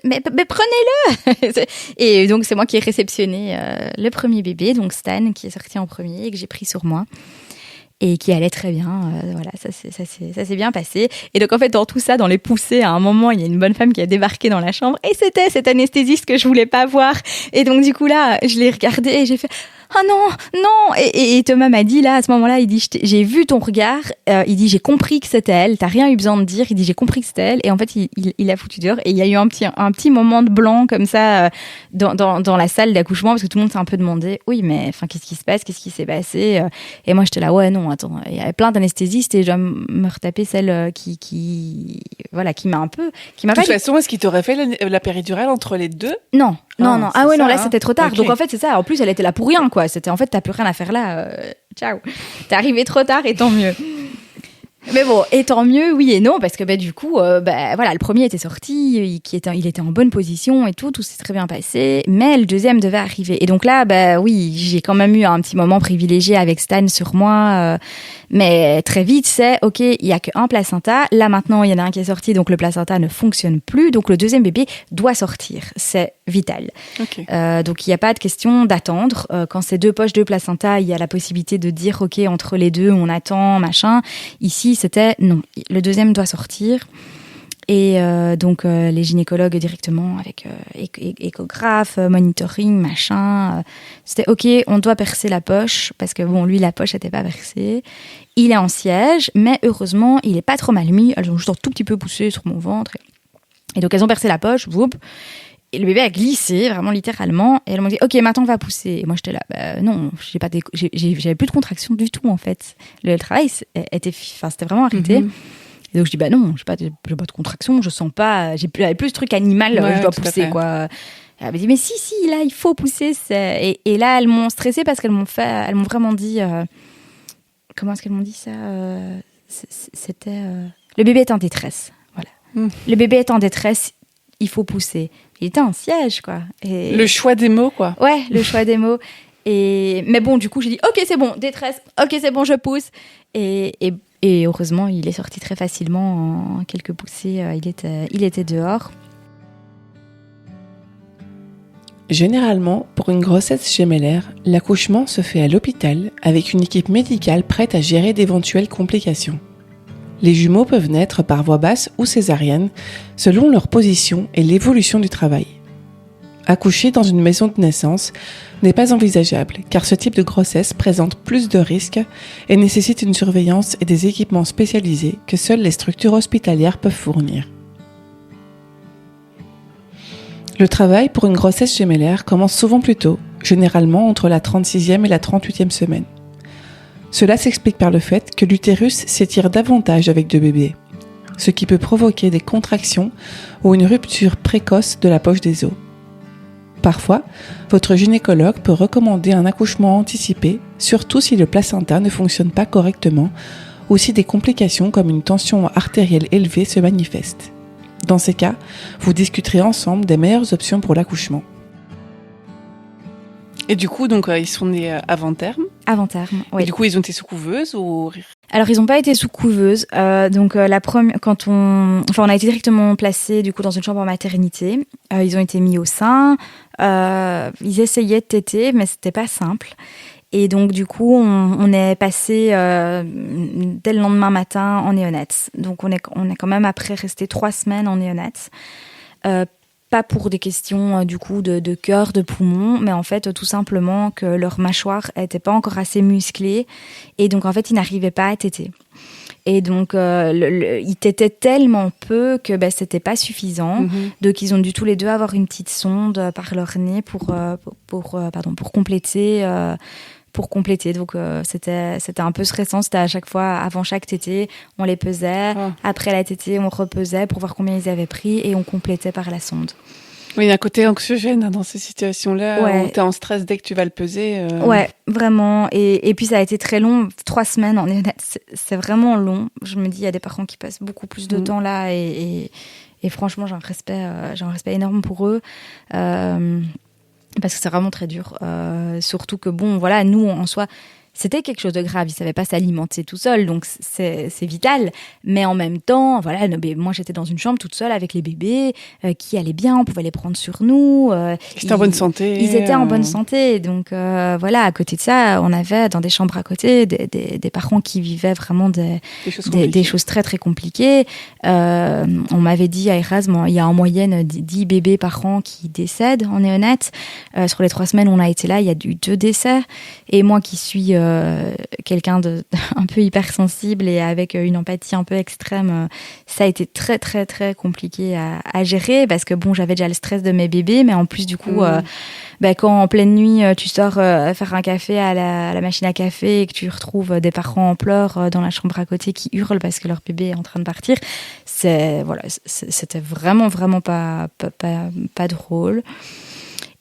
mais prenez-le. Et donc, c'est moi qui ai réceptionné le premier bébé, donc Stan, qui est sorti en premier et que j'ai pris sur moi. Et qui allait très bien. Voilà, ça s'est bien passé. Et donc, en fait, dans tout ça, dans les poussées, à un moment, il y a une bonne femme qui a débarqué dans la chambre. Et c'était cette anesthésiste que je voulais pas voir. Et donc, du coup, là, je l'ai regardée et j'ai fait... Oh non. Et Thomas m'a dit, là, à ce moment-là, il dit, j'ai vu ton regard. Il dit, j'ai compris que c'était elle. T'as rien eu besoin de dire. Il dit, j'ai compris que c'était elle. Et en fait, il a foutu dehors. Et il y a eu un petit moment de blanc comme ça dans la salle d'accouchement parce que tout le monde s'est un peu demandé, oui, mais enfin, qu'est-ce qui se passe? Qu'est-ce qui s'est passé? Et moi, j'étais là, ouais, non, attends. Il y avait plein d'anesthésistes et je dois me retaper celle qui m'a un peu... De toute façon, est-ce qu'il t'aurait fait la péridurale entre les deux? Non. Ah ouais, non, là, hein. c'était trop tard. Okay. Donc, en fait, c'est ça. En plus, elle était là pour rien, quoi. C'était, en fait, t'as plus rien à faire là. Ciao. T'es arrivé trop tard et tant mieux. Mais bon, et tant mieux, oui et non, parce que du coup, voilà, le premier était sorti, il était en bonne position et tout s'est très bien passé, mais le deuxième devait arriver. Et donc là, oui, j'ai quand même eu un petit moment privilégié avec Stan sur moi, mais très vite, c'est, ok, il y a qu'un placenta, là maintenant, il y en a un qui est sorti, donc le placenta ne fonctionne plus, donc le deuxième bébé doit sortir, c'est vital. Okay. Donc il n'y a pas de question d'attendre. Quand c'est 2 poches, 2 placentas, il y a la possibilité de dire, ok, entre les deux, on attend, machin. Ici, c'était non, le deuxième doit sortir. Et donc les gynécologues directement avec échographe, monitoring, machin. C'était ok, on doit percer la poche parce que bon, lui la poche n'était pas percée. Il est en siège, mais heureusement il est pas trop mal mis. Elles ont juste un tout petit peu poussé sur mon ventre. Et donc elles ont percé la poche, whoop. Et le bébé a glissé, vraiment littéralement. Et elles m'ont dit, ok, maintenant on va pousser. Et moi j'étais là, non, j'avais plus de contraction du tout en fait. Le travail c'était vraiment arrêté. Mm-hmm. Et donc je dis, non, j'ai pas de contraction, je sens pas, j'avais plus ce truc animal, je dois pousser quoi. Elle m'a dit, mais si, là il faut pousser. Et là elles m'ont stressée parce qu'elles m'ont vraiment dit, comment est-ce qu'elles m'ont dit ça? C'était, le bébé est en détresse. Voilà. Le bébé est en détresse, il faut pousser. Il était en siège, quoi. Et... Le choix des mots, quoi. Ouais, le choix des mots. Mais bon, du coup, j'ai dit, ok, c'est bon, détresse, ok, c'est bon, je pousse. Et heureusement, il est sorti très facilement en quelques poussées. Il était dehors. Généralement, pour une grossesse gémellaire, l'accouchement se fait à l'hôpital avec une équipe médicale prête à gérer d'éventuelles complications. Les jumeaux peuvent naître par voie basse ou césarienne, selon leur position et l'évolution du travail. Accoucher dans une maison de naissance n'est pas envisageable, car ce type de grossesse présente plus de risques et nécessite une surveillance et des équipements spécialisés que seules les structures hospitalières peuvent fournir. Le travail pour une grossesse gémellaire commence souvent plus tôt, généralement entre la 36e et la 38e semaine. Cela s'explique par le fait que l'utérus s'étire davantage avec 2 bébés, ce qui peut provoquer des contractions ou une rupture précoce de la poche des os. Parfois, votre gynécologue peut recommander un accouchement anticipé, surtout si le placenta ne fonctionne pas correctement ou si des complications comme une tension artérielle élevée se manifestent. Dans ces cas, vous discuterez ensemble des meilleures options pour l'accouchement. Et du coup, donc, ils sont nés avant terme. Avant terme, oui. Et du coup, ils ont été sous couveuse ou... Alors, ils n'ont pas été sous couveuse. Donc, la première, on a été directement placés du coup dans une chambre en maternité. Ils ont été mis au sein. Ils essayaient de téter, mais c'était pas simple. Et donc, du coup, on est passé dès le lendemain matin en néonate. Donc, on est quand même après resté 3 semaines en néonate. Pas pour des questions du coup de cœur, de poumon, mais en fait tout simplement que leur mâchoire n'était pas encore assez musclée et donc en fait ils n'arrivaient pas à téter. Et donc ils tétaient tellement peu que c'était pas suffisant. Donc ils ont dû tous les deux avoir une petite sonde par leur nez pour compléter. Donc c'était un peu stressant, c'était à chaque fois avant chaque tétée, on les pesait, après la tétée on repesait pour voir combien ils avaient pris et on complétait par la sonde. Oui, il y a un côté anxiogène dans ces situations-là où tu es en stress dès que tu vas le peser. Ouais, vraiment. Et puis ça a été très long, 3 semaines en néonate, c'est vraiment long. Je me dis, il y a des parents qui passent beaucoup plus de temps là et franchement j'ai un respect énorme pour eux. Parce que c'est vraiment très dur. Surtout que, nous, en soi, c'était quelque chose de grave. Ils ne savaient pas s'alimenter tout seul, donc c'est vital. Mais en même temps, moi, j'étais dans une chambre toute seule avec les bébés qui allaient bien, on pouvait les prendre sur nous. Ils étaient en bonne santé. Ils étaient en bonne santé. Donc, à côté de ça, on avait dans des chambres à côté des parents qui vivaient vraiment des choses très, très compliquées. On m'avait dit à Erasme, il y a en moyenne 10 bébés par an qui décèdent en néonate. Sur les 3 semaines où on a été là, il y a eu 2 décès. Et moi qui suis quelqu'un de un peu hypersensible et avec une empathie un peu extrême, ça a été très très très compliqué à gérer parce que j'avais déjà le stress de mes bébés, mais en plus du coup quand en pleine nuit tu sors faire un café à la machine à café et que tu retrouves des parents en pleurs dans la chambre à côté qui hurlent parce que leur bébé est en train de partir, c'était vraiment vraiment pas drôle.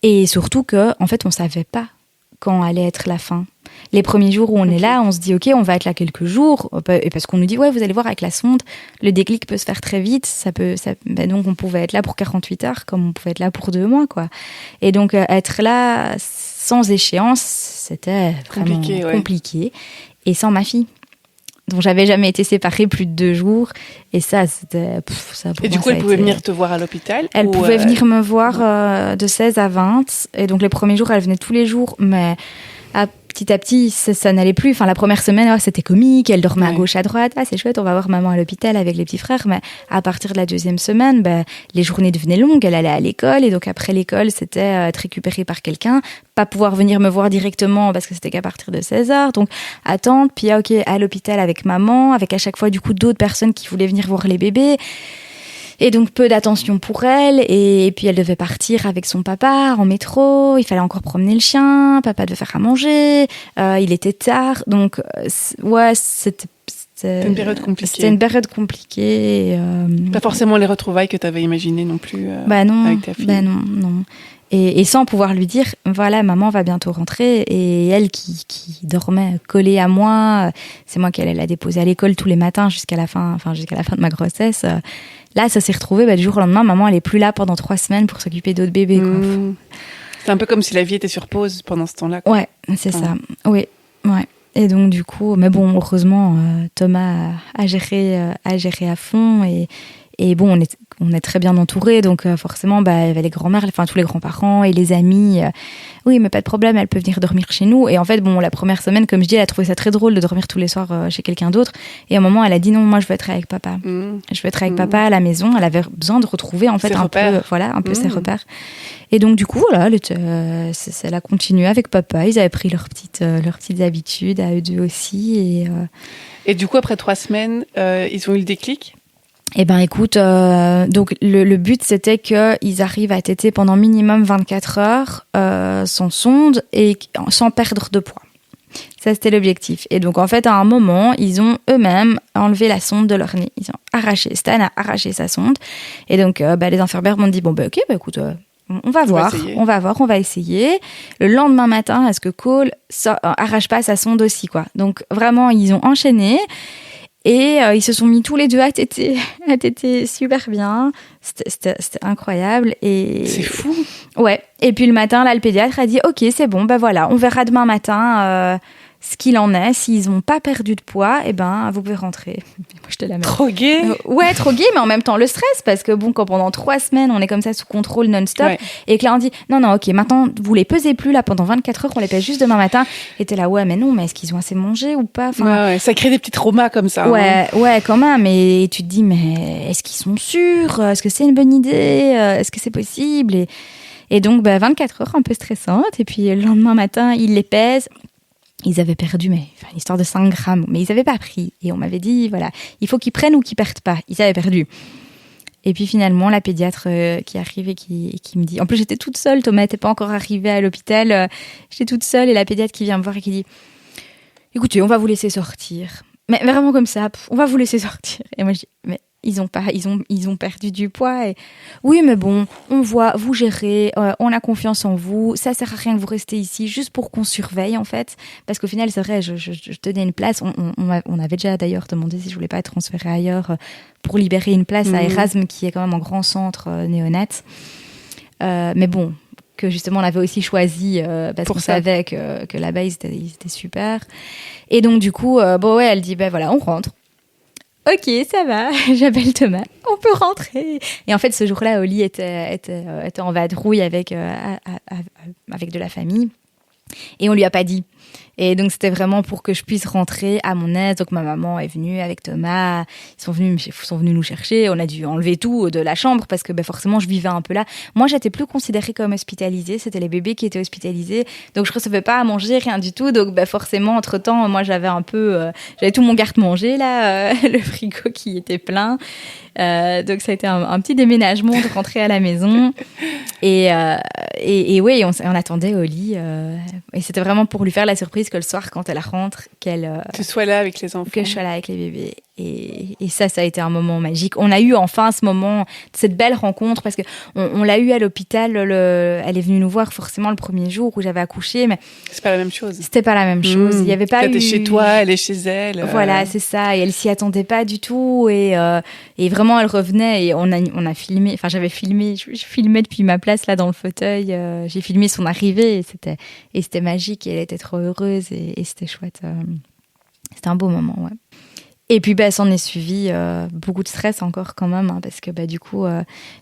Et surtout que en fait on savait pas quand allait être la fin. Les premiers jours où on est là, on se dit, OK, on va être là quelques jours. Et parce qu'on nous dit, ouais, vous allez voir, avec la sonde, le déclic peut se faire très vite. Donc, on pouvait être là pour 48 heures, comme on pouvait être là pour 2 mois, quoi. Et donc, être là sans échéance, c'était vraiment compliqué. Et sans ma fille, dont j'avais jamais été séparée plus de 2 jours. Et ça, c'était... Et du coup, elle pouvait venir te voir à l'hôpital? Elle pouvait venir me voir de 16 à 20. Et donc, les premiers jours, elle venait tous les jours. Mais petit à petit, ça n'allait plus. Enfin, la première semaine, c'était comique. Elle dormait à gauche, à droite. Ah, c'est chouette, on va voir maman à l'hôpital avec les petits frères. Mais à partir de la 2e semaine, les journées devenaient longues. Elle allait à l'école. Et donc, après l'école, c'était être récupérée par quelqu'un. Pas pouvoir venir me voir directement parce que c'était qu'à partir de 16h. Donc, attendre. Puis, OK, à l'hôpital avec maman. Avec à chaque fois, du coup, d'autres personnes qui voulaient venir voir les bébés. Et donc, peu d'attention pour elle. Et puis, elle devait partir avec son papa en métro. Il fallait encore promener le chien. Papa devait faire à manger. Il était tard. Donc, c'était une période compliquée. C'était une période compliquée. Pas forcément les retrouvailles que tu avais imaginées non plus non, avec ta fille. Non. Et sans pouvoir lui dire, voilà, maman va bientôt rentrer. Et elle qui dormait collée à moi, c'est moi qui allais la déposer à l'école tous les matins jusqu'à la fin de ma grossesse. Là, ça s'est retrouvé, du jour au lendemain, maman, elle est plus là pendant 3 semaines pour s'occuper d'autres bébés, quoi. C'est un peu comme si la vie était sur pause pendant ce temps-là, quoi. Ouais, c'est ça. Oui, ouais. Et donc, du coup, mais bon, heureusement, Thomas a géré à fond et bon, on est très bien entourés, donc forcément, il y avait les grands-mères, enfin tous les grands-parents et les amis. Oui, mais pas de problème, elle peut venir dormir chez nous. Et en fait, la première semaine, comme je dis, elle a trouvé ça très drôle de dormir tous les soirs chez quelqu'un d'autre. Et à un moment, elle a dit non, moi, je veux être avec papa. Je veux être avec papa à la maison. Elle avait besoin de retrouver en fait ses repères. Et donc du coup, voilà, elle a continué avec papa. Ils avaient pris leurs petites habitudes à eux deux aussi. Et du coup, après 3 semaines, ils ont eu le déclic? Eh ben écoute, donc le but c'était qu'ils arrivent à téter pendant minimum 24 heures sans sonde et sans perdre de poids. Ça c'était l'objectif. Et donc en fait à un moment ils ont eux-mêmes enlevé la sonde de leur nez. Ils ont arraché. Stan a arraché sa sonde. Et donc les infirmières m'ont dit ok écoute on va essayer. Le lendemain matin est-ce que Cole arrache pas sa sonde aussi quoi. Donc vraiment ils ont enchaîné. Et ils se sont mis tous les deux à téter super bien. C'était incroyable. Et c'est fou. Ouais. Et puis le matin, là, le pédiatre a dit « Ok, c'est bon, voilà, on verra demain matin ce qu'il en est. S'ils n'ont pas perdu de poids, eh ben, vous pouvez rentrer. Moi, je te la mets. Trop gay. Ouais, trop gay, mais en même temps, le stress, parce que bon, quand pendant 3 semaines, on est comme ça sous contrôle non-stop, et que là, on dit, non, ok, maintenant, vous les pesez plus, là, pendant 24 heures, on les pèse juste demain matin. Et t'es là, ouais, mais non, mais est-ce qu'ils ont assez mangé ou pas? Enfin, ça crée des petits traumas comme ça. Ouais, quand même. Et tu te dis, mais est-ce qu'ils sont sûrs? Est-ce que c'est une bonne idée? Est-ce que c'est possible? Et donc, 24 heures un peu stressantes. Et puis, le lendemain matin, ils les pèsent. Ils avaient perdu, une histoire de 5 grammes. Mais ils n'avaient pas pris. Et on m'avait dit, voilà, il faut qu'ils prennent ou qu'ils perdent pas. Ils avaient perdu. Et puis, finalement, la pédiatre qui arrive et qui me dit... En plus, j'étais toute seule. Thomas n'était pas encore arrivé à l'hôpital. J'étais toute seule. Et la pédiatre qui vient me voir et qui dit, écoutez, on va vous laisser sortir. Mais vraiment comme ça, on va vous laisser sortir. Et moi, je dis, mais... Ils ont perdu du poids. Et... Oui, mais bon, on voit, vous gérez, on a confiance en vous. Ça sert à rien que vous restez ici, juste pour qu'on surveille, en fait. Parce qu'au final, c'est vrai, je tenais une place. On avait déjà d'ailleurs demandé si je voulais pas être transférée ailleurs pour libérer une place à Erasme, qui est quand même un grand centre néonat. Mais bon, que justement, on avait aussi choisi parce qu'on savait que là-bas, ils étaient super. Et donc, du coup, elle dit, voilà, on rentre. Ok, ça va, j'appelle Thomas, on peut rentrer. Et en fait, ce jour-là, Oli était en vadrouille avec de la famille. Et on lui a pas dit. Et donc, c'était vraiment pour que je puisse rentrer à mon aise. Donc, ma maman est venue avec Thomas. Ils sont venus nous chercher. On a dû enlever tout de la chambre parce que forcément, je vivais un peu là. Moi, j'étais plus considérée comme hospitalisée. C'était les bébés qui étaient hospitalisés. Donc, je recevais pas à manger, rien du tout. Donc, forcément, entre-temps, moi, j'avais j'avais tout mon garde-manger, là, le frigo qui était plein. Donc, ça a été un petit déménagement de rentrer à la maison. Et oui, on attendait Oli. Et c'était vraiment pour lui faire la surprise que le soir, quand elle rentre, que tu sois là avec les enfants. Que je sois là avec les bébés. Et ça a été un moment magique. On a eu enfin ce moment, cette belle rencontre, parce qu'on l'a eu à l'hôpital. Elle est venue nous voir forcément le premier jour où j'avais accouché. Mais c'est pas la même chose. C'était pas la même chose. Il y avait pas t'es chez toi, elle est chez elle. Voilà, c'est ça. Et elle s'y attendait pas du tout. Et vraiment, elle revenait et on a filmé. Enfin, j'avais filmé. Je filmais depuis ma place là dans le fauteuil. J'ai filmé son arrivée et c'était magique. Et elle était trop heureuse et c'était chouette. C'était un beau moment, ouais. Et puis, s'en est suivi beaucoup de stress encore quand même, parce que du coup,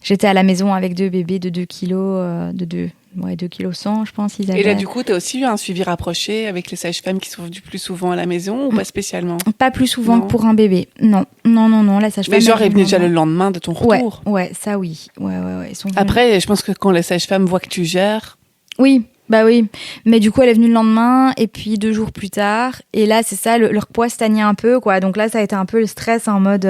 j'étais à la maison avec 2 bébés de 2 kilos, 2 kilos 100, je pense. Et là, du coup, tu as aussi eu un suivi rapproché avec les sages-femmes qui sont venues plus souvent à la maison ou pas spécialement? Pas plus souvent que pour un bébé. Non, la sage-femme. Mais genre, elle venait déjà le lendemain de ton retour? Ouais, ça oui. Ouais. Ils sont Après, je pense que quand les sages-femmes voient que tu gères... Oui. Oui, mais du coup elle est venue le lendemain et puis 2 jours plus tard et là c'est ça, leur poids stagnait un peu quoi, donc là ça a été un peu le stress en mode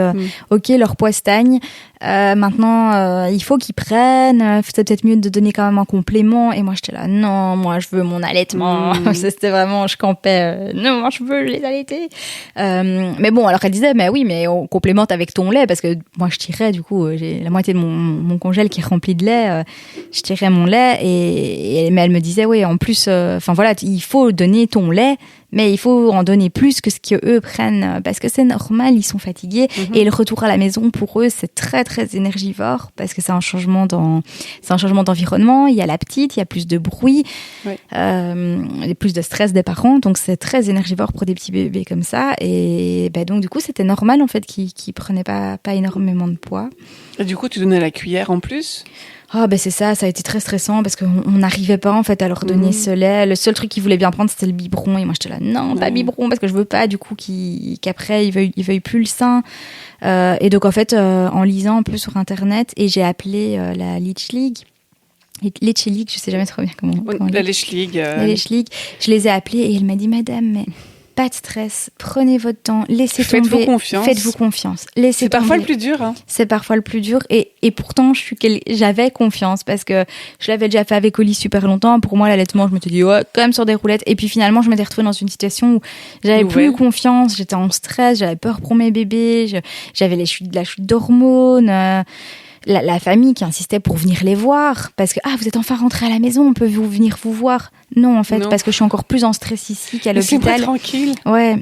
ok, leur poids stagne, maintenant il faut qu'ils prennent, c'est peut-être mieux de donner quand même un complément. Et moi j'étais là, non, moi je veux mon allaitement. C'était vraiment, je campais, non, moi je veux les allaiter. Mais bon, alors elle disait, mais oui, mais on complémente avec ton lait, parce que moi je tirais, du coup j'ai la moitié de mon congèle qui est rempli de lait, je tirais mon lait mais elle me disait, oui, en plus, il faut donner ton lait, mais il faut en donner plus que ce qu'eux prennent, parce que c'est normal, ils sont fatigués. Et le retour à la maison, pour eux, c'est très, très énergivore, parce que c'est un changement d'environnement. Il y a la petite, il y a plus de bruit, plus de stress des parents, donc c'est très énergivore pour des petits bébés comme ça. Et donc, du coup, c'était normal, en fait, qu'ils prenaient pas énormément de poids. Et du coup, tu donnais la cuillère en plus? C'est ça a été très stressant parce qu'on n'arrivait pas en fait à leur donner ce lait. Le seul truc qu'ils voulaient bien prendre, c'était le biberon, et moi j'étais là, non, pas biberon, parce que je veux pas du coup qu'après ils veuillent plus le sein. Et donc en fait, en lisant un peu sur internet, et j'ai appelé la Leech League, je sais jamais trop bien comment la Leech League. La Leech League, je les ai appelés et elle m'a dit, madame, mais pas de stress, prenez votre temps, laissez tomber. Faites-vous confiance. C'est parfois le plus dur. Hein. C'est parfois le plus dur. Et pourtant, j'avais confiance, parce que je l'avais déjà fait avec Oli super longtemps. Pour moi, l'allaitement, je m'étais dit, ouais, quand même sur des roulettes. Et puis finalement, je m'étais retrouvée dans une situation où j'avais plus confiance, j'étais en stress, j'avais peur pour mes bébés, j'avais la chute d'hormones. La famille qui insistait pour venir les voir, parce que vous êtes enfin rentrés à la maison, on peut venir vous voir. Non, en fait, parce que je suis encore plus en stress ici qu'à l'hôpital. C'est pas tranquille. Ouais.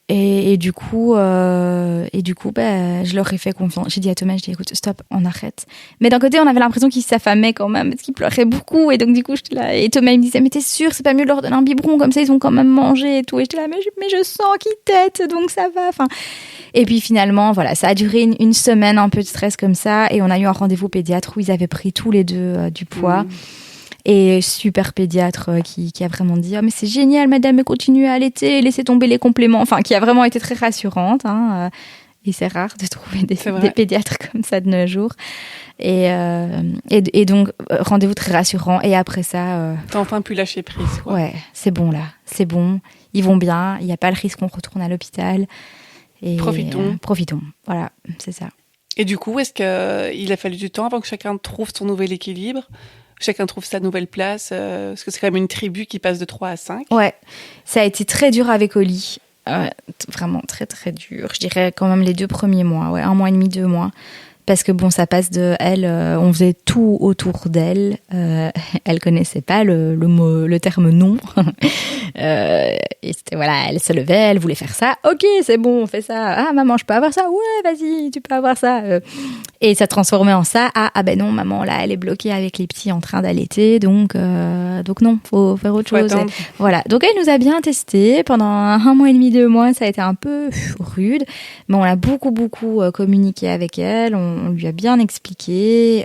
Et du coup, je leur ai fait confiance. J'ai dit à Thomas, écoute, stop, on arrête. Mais d'un côté, on avait l'impression qu'il s'affamait quand même, parce qu'il pleurait beaucoup. Et donc, du coup, j'étais là. Et Thomas, il me disait, mais t'es sûr, c'est pas mieux de leur donner un biberon, comme ça, ils ont quand même mangé et tout. Et j'étais là, mais je sens qu'ils tètent, donc ça va. Enfin. Et puis finalement, voilà, ça a duré une semaine, un peu de stress comme ça. Et on a eu un rendez-vous pédiatre où ils avaient pris tous les deux du poids. Et super pédiatre qui a vraiment dit mais c'est génial madame, mais continuez à allaiter, laissez tomber les compléments, enfin qui a vraiment été très rassurante et c'est rare de trouver des pédiatres comme ça de nos jours et donc rendez-vous très rassurant et après ça t'as enfin pu lâcher prise quoi. Ouais, c'est bon là, c'est bon, ils vont bien, il n'y a pas le risque qu'on retourne à l'hôpital et profitons, voilà, c'est ça. Et du coup, est-ce qu'il a fallu du temps avant que chacun trouve son nouvel équilibre? Chacun trouve sa nouvelle place, parce que c'est quand même une tribu qui passe de 3 à 5. Ouais, ça a été très dur avec Oli, vraiment très très dur. Je dirais quand même les 2 premiers mois, 1 mois et demi, 2 mois. Parce que bon, ça passe de elle, on faisait tout autour d'elle. Elle connaissait pas le terme non. Et c'était voilà, elle se levait, elle voulait faire ça. Ok, c'est bon, on fait ça. Ah maman, je peux avoir ça? Ouais, vas-y, tu peux avoir ça. Et ça transformait en ça. Ah ben non, maman, là, elle est bloquée avec les petits en train d'allaiter, donc non, faut faire autre chose. Et, voilà. Donc elle nous a bien testé pendant 1 mois et demi, 2 mois. Ça a été un peu rude, mais on a beaucoup communiqué avec elle. On lui a bien expliqué.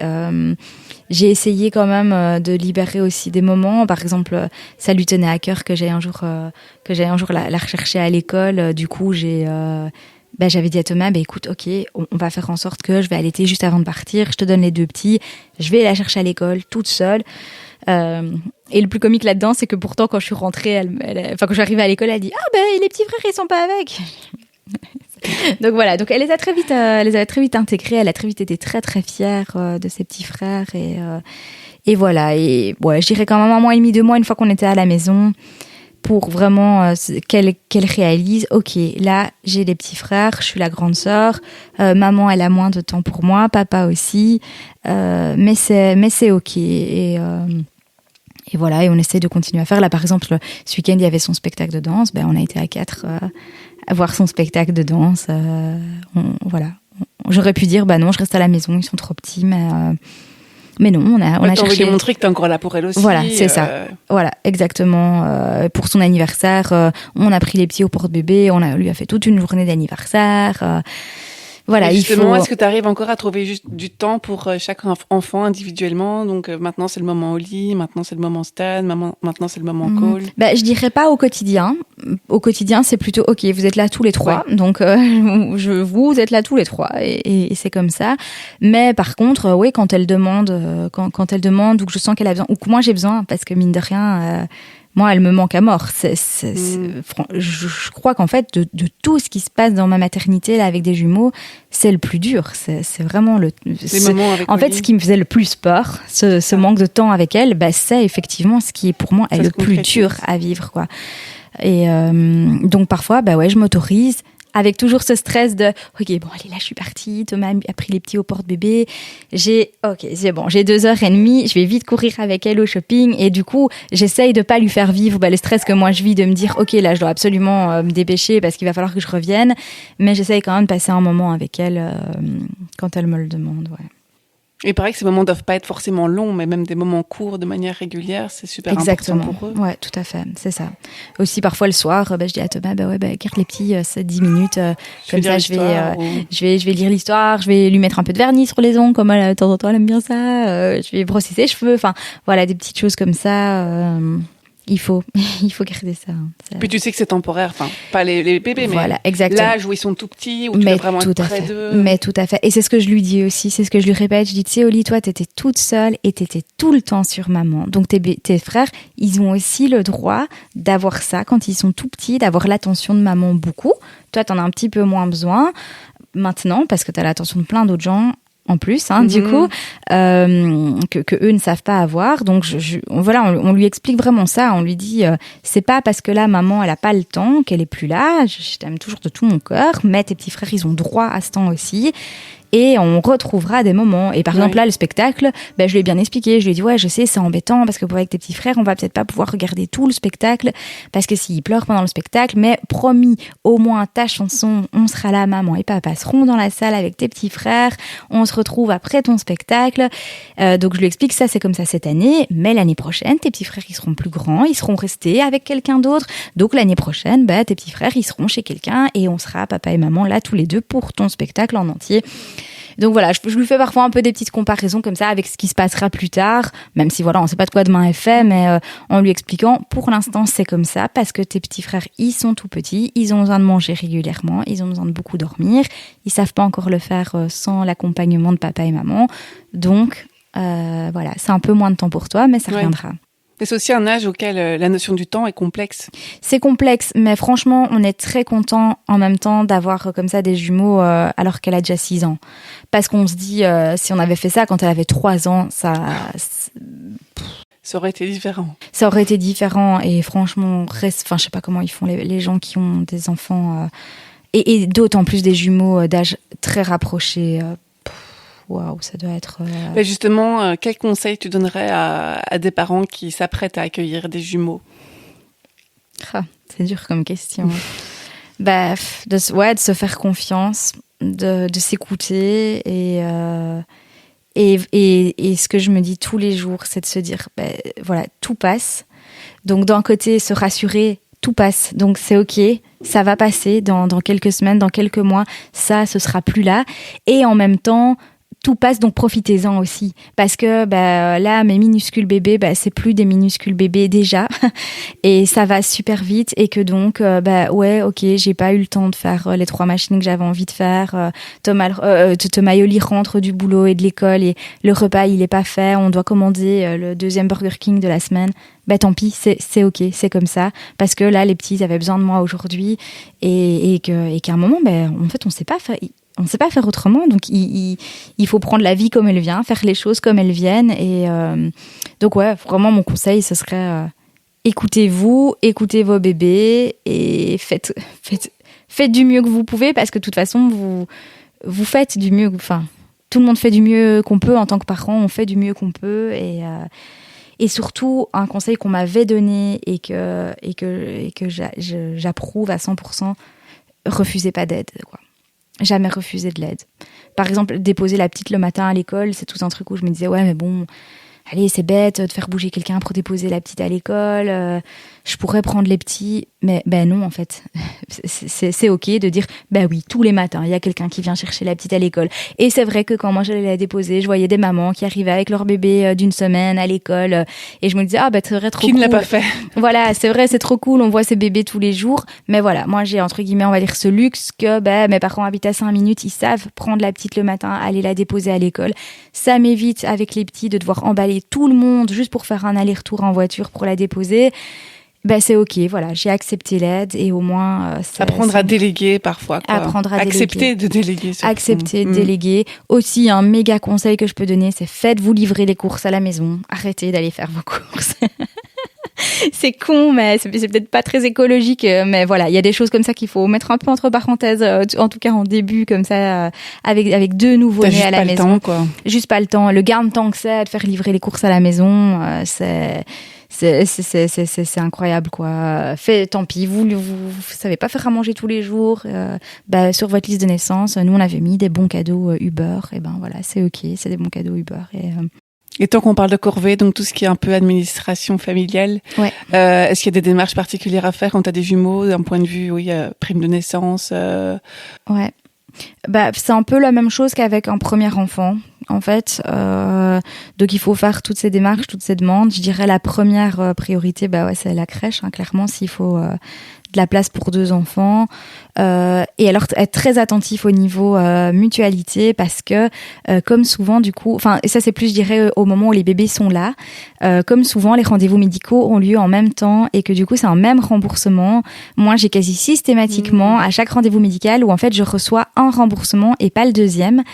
J'ai essayé quand même de libérer aussi des moments. Par exemple, ça lui tenait à cœur que j'aille un jour la rechercher à l'école. Du coup, j'avais dit à Thomas, écoute, ok, on va faire en sorte que je vais allaiter juste avant de partir. Je te donne les 2 petits. Je vais la chercher à l'école toute seule. Et le plus comique là-dedans, c'est que pourtant, quand je suis rentrée, quand je suis arrivée à l'école, elle dit les petits frères, ils sont pas avec. Donc voilà, donc elle les a très vite intégrés, elle a très vite été très très fière de ses petits frères et voilà, et ouais, je dirais quand même 1 mois et demi, 2 mois une fois qu'on était à la maison pour vraiment qu'elle réalise, ok, là j'ai des petits frères, je suis la grande sœur, maman elle a moins de temps pour moi, papa aussi, mais c'est ok et voilà, et on essaie de continuer à faire. Là par exemple, ce week-end il y avait son spectacle de danse, on a été à 4 à voir son spectacle de danse. Voilà. J'aurais pu dire, non, je reste à la maison, ils sont trop petits, mais non, on a cherché. On veut lui montrer que t'es encore là pour elle aussi. Voilà, c'est ça. Voilà, exactement. Pour son anniversaire, on a pris les petits au porte-bébé, on lui a fait toute une journée d'anniversaire. Voilà, justement, est-ce que tu arrives encore à trouver juste du temps pour chaque enfant individuellement? Donc maintenant c'est le moment Oli, maintenant c'est le moment Stan, maintenant c'est le moment Cole. Je dirais pas au quotidien. Au quotidien, c'est plutôt ok, vous êtes là tous les 3, ouais. Donc vous êtes là tous les 3 et c'est comme ça. Mais par contre, oui, quand elle demande, quand elle demande ou que je sens qu'elle a besoin ou que moi j'ai besoin, parce que mine de rien. Moi, elle me manque à mort. Je crois qu'en fait, de tout ce qui se passe dans ma maternité là avec des jumeaux, c'est le plus dur. C'est vraiment en fait, ce qui me faisait le plus peur, ce manque de temps avec elle, c'est effectivement ce qui est pour moi est le plus dur à vivre, quoi. Et donc parfois, je m'autorise. Avec toujours ce stress de ok, bon allez, là je suis partie, Thomas a pris les petits au porte-bébé, c'est bon, j'ai 2h30, je vais vite courir avec elle au shopping et du coup j'essaye de pas lui faire vivre le stress que moi je vis, de me dire ok, là je dois absolument me dépêcher parce qu'il va falloir que je revienne, mais j'essaye quand même de passer un moment avec elle quand elle me le demande. Ouais. Et pareil que ces moments ne doivent pas être forcément longs, mais même des moments courts de manière régulière, c'est super important pour eux. Ouais, tout à fait, c'est ça. Aussi, parfois le soir, je dis à Thomas, garde les petits, c'est 10 minutes, comme ça je vais lire l'histoire, je vais lui mettre un peu de vernis sur les ongles, comme elle, de temps en temps elle aime bien ça, je vais brosser ses cheveux, enfin voilà, des petites choses comme ça. Il faut garder ça. Puis tu sais que c'est temporaire, enfin, pas les bébés, voilà, mais exactement. l'âge où ils sont tout petits, où tu dois vraiment être près d'eux. Mais tout à fait. Et c'est ce que je lui dis aussi, c'est ce que je lui répète. Je dis, tu sais, Oli, toi, t'étais toute seule et t'étais tout le temps sur maman. Donc tes frères, ils ont aussi le droit d'avoir ça quand ils sont tout petits, d'avoir l'attention de maman beaucoup. Toi, t'en as un petit peu moins besoin maintenant parce que t'as l'attention de plein d'autres gens. En plus, du coup, que eux ne savent pas avoir. Donc, on lui explique vraiment ça. On lui dit, c'est pas parce que là, maman, elle a pas le temps qu'elle est plus là. Je t'aime toujours de tout mon cœur, mais tes petits frères, ils ont droit à ce temps aussi. et on retrouvera des moments. Et par exemple, là, le spectacle, je lui ai bien expliqué. Je lui ai dit, ouais, je sais, c'est embêtant parce que avec tes petits frères, on va peut-être pas pouvoir regarder tout le spectacle parce que s'ils pleurent pendant le spectacle, mais promis, au moins ta chanson, on sera là, maman et papa seront dans la salle avec tes petits frères, on se retrouve après ton spectacle. Donc je lui explique ça, c'est comme ça cette année, mais l'année prochaine, tes petits frères, ils seront plus grands, ils seront restés avec quelqu'un d'autre. Donc l'année prochaine, tes petits frères, ils seront chez quelqu'un et on sera, papa et maman, là tous les deux pour ton spectacle en entier. Donc voilà, je lui fais parfois un peu des petites comparaisons comme ça avec ce qui se passera plus tard, même si voilà, on sait pas de quoi demain est fait, mais en lui expliquant, pour l'instant c'est comme ça parce que tes petits frères, ils sont tout petits, ils ont besoin de manger régulièrement, ils ont besoin de beaucoup dormir, ils savent pas encore le faire sans l'accompagnement de papa et maman, donc voilà, c'est un peu moins de temps pour toi, mais ça reviendra. Et c'est aussi un âge auquel la notion du temps est complexe. C'est complexe, mais franchement, on est très content en même temps d'avoir comme ça des jumeaux alors qu'elle a déjà 6 ans. Parce qu'on se dit, si on avait fait ça quand elle avait 3 ans, ça aurait été différent. Ça aurait été différent et franchement, je sais pas comment ils font les gens qui ont des enfants et d'autant plus des jumeaux d'âge très rapproché. Waouh, ça doit être... Mais justement, quel conseil tu donnerais à des parents qui s'apprêtent à accueillir des jumeaux ? C'est dur comme question. De se faire confiance, de s'écouter et ce que je me dis tous les jours, c'est de se dire, voilà, tout passe. Donc d'un côté, se rassurer, tout passe. Donc c'est ok, ça va passer dans quelques semaines, dans quelques mois, ce sera plus là. Et en même temps, tout passe, donc profitez-en aussi. Parce que là, mes minuscules bébés, c'est plus des minuscules bébés déjà. Et ça va super vite. Et que donc, ouais, ok, j'ai pas eu le temps de faire les 3 machines que j'avais envie de faire. Thomas Yoli rentre du boulot et de l'école et le repas, il est pas fait. On doit commander le 2e Burger King de la semaine. Tant pis, c'est ok, c'est comme ça. Parce que là, les petits avaient besoin de moi aujourd'hui. Et qu'à un moment, en fait, on sait pas faire... On ne sait pas faire autrement, donc il faut prendre la vie comme elle vient, faire les choses comme elles viennent. Et donc ouais, vraiment mon conseil, ce serait écoutez-vous, écoutez vos bébés et faites du mieux que vous pouvez parce que de toute façon vous faites du mieux. Enfin, tout le monde fait du mieux qu'on peut en tant que parent, on fait du mieux qu'on peut et surtout un conseil qu'on m'avait donné et que j'approuve à 100%, refusez pas d'aide, quoi. Jamais refuser de l'aide. Par exemple, déposer la petite le matin à l'école, c'est tout un truc où je me disais, ouais, mais bon, allez, c'est bête de faire bouger quelqu'un pour déposer la petite à l'école. Je pourrais prendre les petits. Mais non, en fait. C'est ok de dire, oui, tous les matins, il y a quelqu'un qui vient chercher la petite à l'école. Et c'est vrai que quand moi j'allais la déposer, je voyais des mamans qui arrivaient avec leur bébé d'1 semaine à l'école. Et je me disais, c'est vrai, trop cool. Qui ne l'a pas fait? Voilà, c'est vrai, c'est trop cool. On voit ces bébés tous les jours. Mais voilà, moi j'ai, entre guillemets, on va dire ce luxe que mes parents habitent à 5 minutes. Ils savent prendre la petite le matin, aller la déposer à l'école. Ça m'évite, avec les petits, de devoir emballer tout le monde juste pour faire un aller-retour en voiture pour la déposer. C'est ok, voilà, j'ai accepté l'aide et au moins... apprendre à déléguer parfois, quoi. Apprendre à accepter de déléguer. Surtout. Accepter de déléguer. Aussi, un méga conseil que je peux donner, c'est faites-vous livrer les courses à la maison. Arrêtez d'aller faire vos courses. C'est con, mais c'est peut-être pas très écologique. Mais voilà, il y a des choses comme ça qu'il faut mettre un peu entre parenthèses, en tout cas en début, comme ça, avec 2 nouveau-nés à la maison. Juste pas le temps, quoi. Juste pas le temps. Le gain de temps que c'est de faire livrer les courses à la maison, c'est incroyable, quoi. Tant pis, vous savez pas faire à manger tous les jours. Sur votre liste de naissance, nous on avait mis des bons cadeaux Uber. Et voilà, c'est ok, c'est des bons cadeaux Uber. Et tant qu'on parle de corvée, donc tout ce qui est un peu administration familiale, ouais. Est-ce qu'il y a des démarches particulières à faire quand tu as des jumeaux, d'un point de vue, prime de naissance Ouais. C'est un peu la même chose qu'avec un premier enfant, en fait. Donc il faut faire toutes ces démarches, toutes ces demandes. Je dirais la première priorité, c'est la crèche, hein, clairement, s'il faut de la place pour 2 enfants. Et alors être très attentif au niveau mutualité parce que comme souvent du coup, et ça c'est plus je dirais au moment où les bébés sont là, comme souvent les rendez-vous médicaux ont lieu en même temps et que du coup c'est un même remboursement. Moi j'ai quasi systématiquement à chaque rendez-vous médical où en fait je reçois un remboursement et pas le deuxième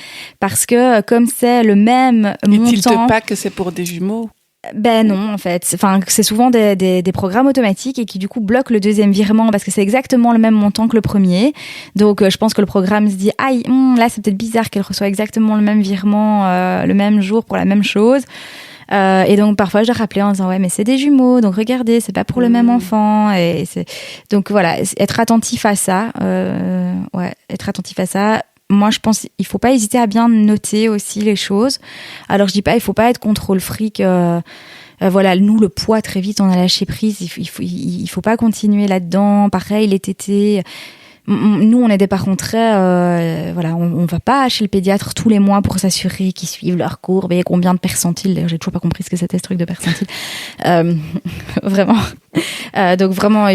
parce que comme c'est le même montant. N'est-il pas que c'est pour des jumeaux? Ben non, en fait. Enfin, c'est souvent des programmes automatiques et qui du coup bloquent le deuxième virement parce que c'est exactement le même montant que le premier. Donc, je pense que le programme se dit, aïe, là, c'est peut-être bizarre qu'elle reçoit exactement le même virement le même jour pour la même chose. Et donc parfois je dois rappeler en disant ouais mais c'est des jumeaux donc regardez c'est pas pour le même enfant et c'est donc voilà être attentif à ça être attentif à ça. Moi je pense il faut pas hésiter à bien noter aussi les choses. Alors je dis pas il faut pas être contrôle fric. Voilà, nous le poids très vite on a lâché prise. Il faut pas continuer là-dedans. Pareil les tétés. Nous, on est des parents très, voilà, on va pas chez le pédiatre tous les mois pour s'assurer qu'ils suivent leur courbe et combien de percentiles. D'ailleurs, j'ai toujours pas compris ce que c'était ce truc de percentiles. Vraiment. Donc vraiment,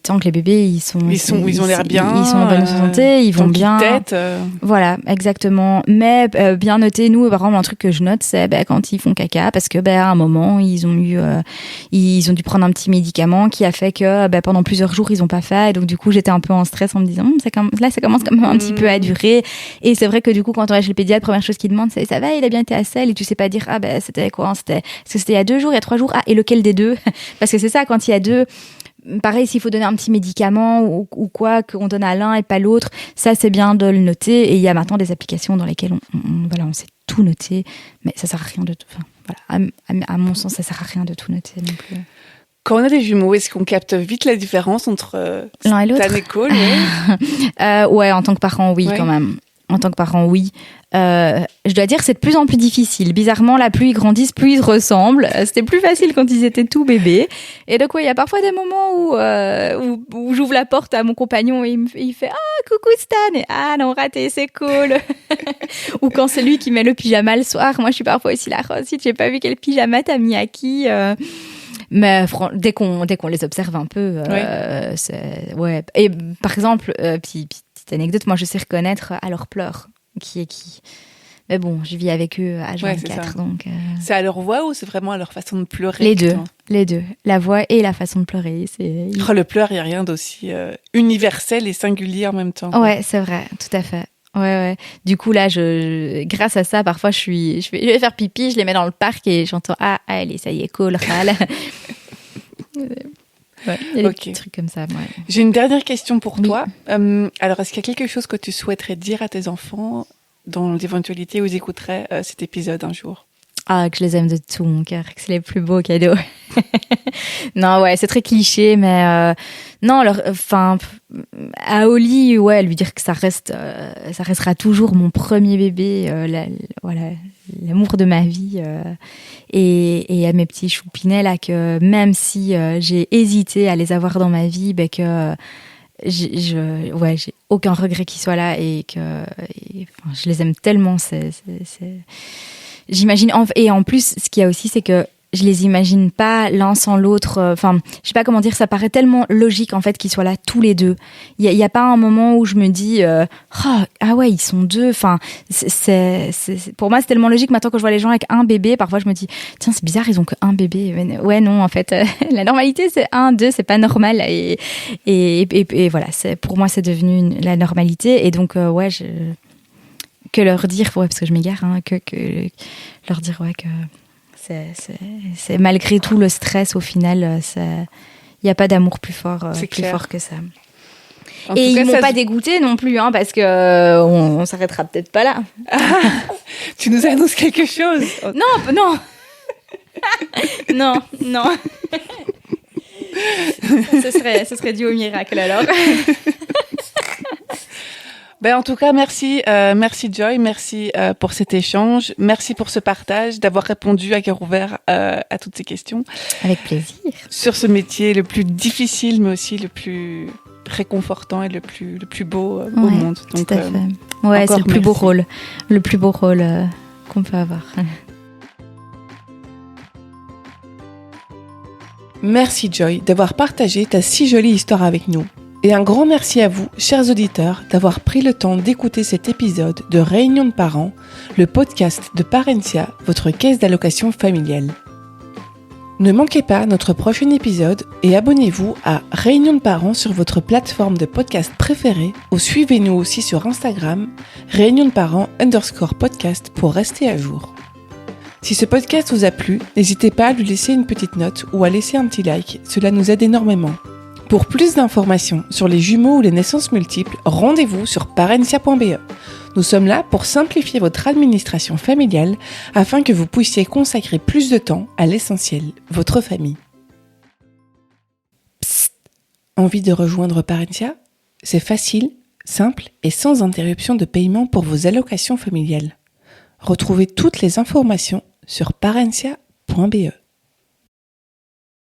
tant que les bébés, ils ont l'air bien, ils sont en bonne santé, ils vont bien. Tête, Voilà, exactement. Mais bien noté, nous, par exemple, un truc que je note, c'est quand ils font caca, parce que à un moment, ils ont dû prendre un petit médicament qui a fait que pendant plusieurs jours, ils ont pas fait, et donc du coup, j'étais un peu en stress en me disant là, ça commence quand même un petit peu à durer. Et c'est vrai que du coup, quand on va chez le pédiatre, première chose qu'il demande, c'est ça va, il a bien été à selle, et tu sais pas dire c'était quoi, est-ce que c'était il y a 2 jours, il y a 3 jours, et lequel des deux? Parce que c'est ça, quand il y a deux, pareil, s'il faut donner un petit médicament ou quoi, qu'on donne à l'un et pas l'autre, ça c'est bien de le noter. Et il y a maintenant des applications dans lesquelles on sait tout noter, mais ça sert à rien de tout. Enfin, voilà, à mon sens, ça sert à rien de tout noter non plus. Quand on a des jumeaux, est-ce qu'on capte vite la différence entre l'un et l'autre? Stan et Cole, ouais, en tant que parent, oui, quand même. En tant que parent, oui. Je dois dire que c'est de plus en plus difficile. Bizarrement, là, plus ils grandissent, plus ils se ressemblent. C'était plus facile quand ils étaient tout bébés. Et donc, il y a parfois des moments où j'ouvre la porte à mon compagnon et il fait « Ah, coucou Stan !» et « Ah non, raté, c'est cool !» Ou quand c'est lui qui met le pyjama le soir, moi, je suis parfois aussi là « Rosie, j'ai pas vu quel pyjama t'as mis à qui ?» Mais dès qu'on les observe un peu, c'est... Ouais. Et par exemple, petite anecdote, moi, je sais reconnaître à leurs pleurs qui est qui. Mais bon, je vis avec eux à H24, donc... C'est à leur voix ou c'est vraiment à leur façon de pleurer? Les deux. La voix et la façon de pleurer. Le pleur, il n'y a rien d'aussi universel et singulier en même temps. Ouais, c'est vrai, tout à fait. Ouais. Du coup, là, grâce à ça, parfois, je vais faire pipi, je les mets dans le parc et j'entends « Ah, allez, ça y est, cool, râle. » Ouais, il y a des petits trucs comme ça. Ouais. J'ai une dernière question pour toi. Alors, est-ce qu'il y a quelque chose que tu souhaiterais dire à tes enfants dans l'éventualité où ils écouteraient cet épisode un jour? Ah, que je les aime de tout mon cœur, que c'est les plus beaux cadeaux. Non, ouais, c'est très cliché, mais non, à Oli, ouais, lui dire que ça restera toujours mon premier bébé, l'amour de ma vie, et à mes petits choupinets là, que même si j'ai hésité à les avoir dans ma vie, que j'ai aucun regret qu'ils soient là et que je les aime tellement, j'imagine, et en plus, ce qu'il y a aussi, c'est que je les imagine pas l'un sans l'autre. Enfin, je sais pas comment dire, ça paraît tellement logique en fait qu'ils soient là tous les deux. Il y a pas un moment où je me dis ah ouais, ils sont deux. Enfin, pour moi c'est tellement logique. Maintenant quand je vois les gens avec un bébé, parfois je me dis tiens, c'est bizarre, ils ont que un bébé. Mais ouais, non, en fait, la normalité c'est 1, 2, c'est pas normal. Et voilà, pour moi c'est devenu la normalité. Et donc que leur dire, parce que je m'égare, que leur dire que c'est malgré tout le stress au final, il n'y a pas d'amour plus fort que ça. Et ils m'ont pas dégoûté non plus, parce que on s'arrêtera peut-être pas là. Tu nous annonces quelque chose? Non. Non. Ce serait dû au miracle alors. En tout cas, merci Joy, merci pour cet échange, merci pour ce partage, d'avoir répondu à cœur ouvert à toutes ces questions. Avec plaisir. Sur ce métier le plus difficile, mais aussi le plus réconfortant et le plus beau au monde. Donc, tout à fait. Ouais, c'est le plus beau rôle qu'on peut avoir. Merci Joy d'avoir partagé ta si jolie histoire avec nous. Et un grand merci à vous, chers auditeurs, d'avoir pris le temps d'écouter cet épisode de Réunion de parents, le podcast de Parentia, votre caisse d'allocation familiale. Ne manquez pas notre prochain épisode et abonnez-vous à Réunion de parents sur votre plateforme de podcast préférée ou suivez-nous aussi sur Instagram, Réunion de parents _podcast pour rester à jour. Si ce podcast vous a plu, n'hésitez pas à lui laisser une petite note ou à laisser un petit like, cela nous aide énormément. Pour plus d'informations sur les jumeaux ou les naissances multiples, rendez-vous sur parentia.be. Nous sommes là pour simplifier votre administration familiale afin que vous puissiez consacrer plus de temps à l'essentiel, votre famille. Psst, envie de rejoindre Parentia ? C'est facile, simple et sans interruption de paiement pour vos allocations familiales. Retrouvez toutes les informations sur parentia.be.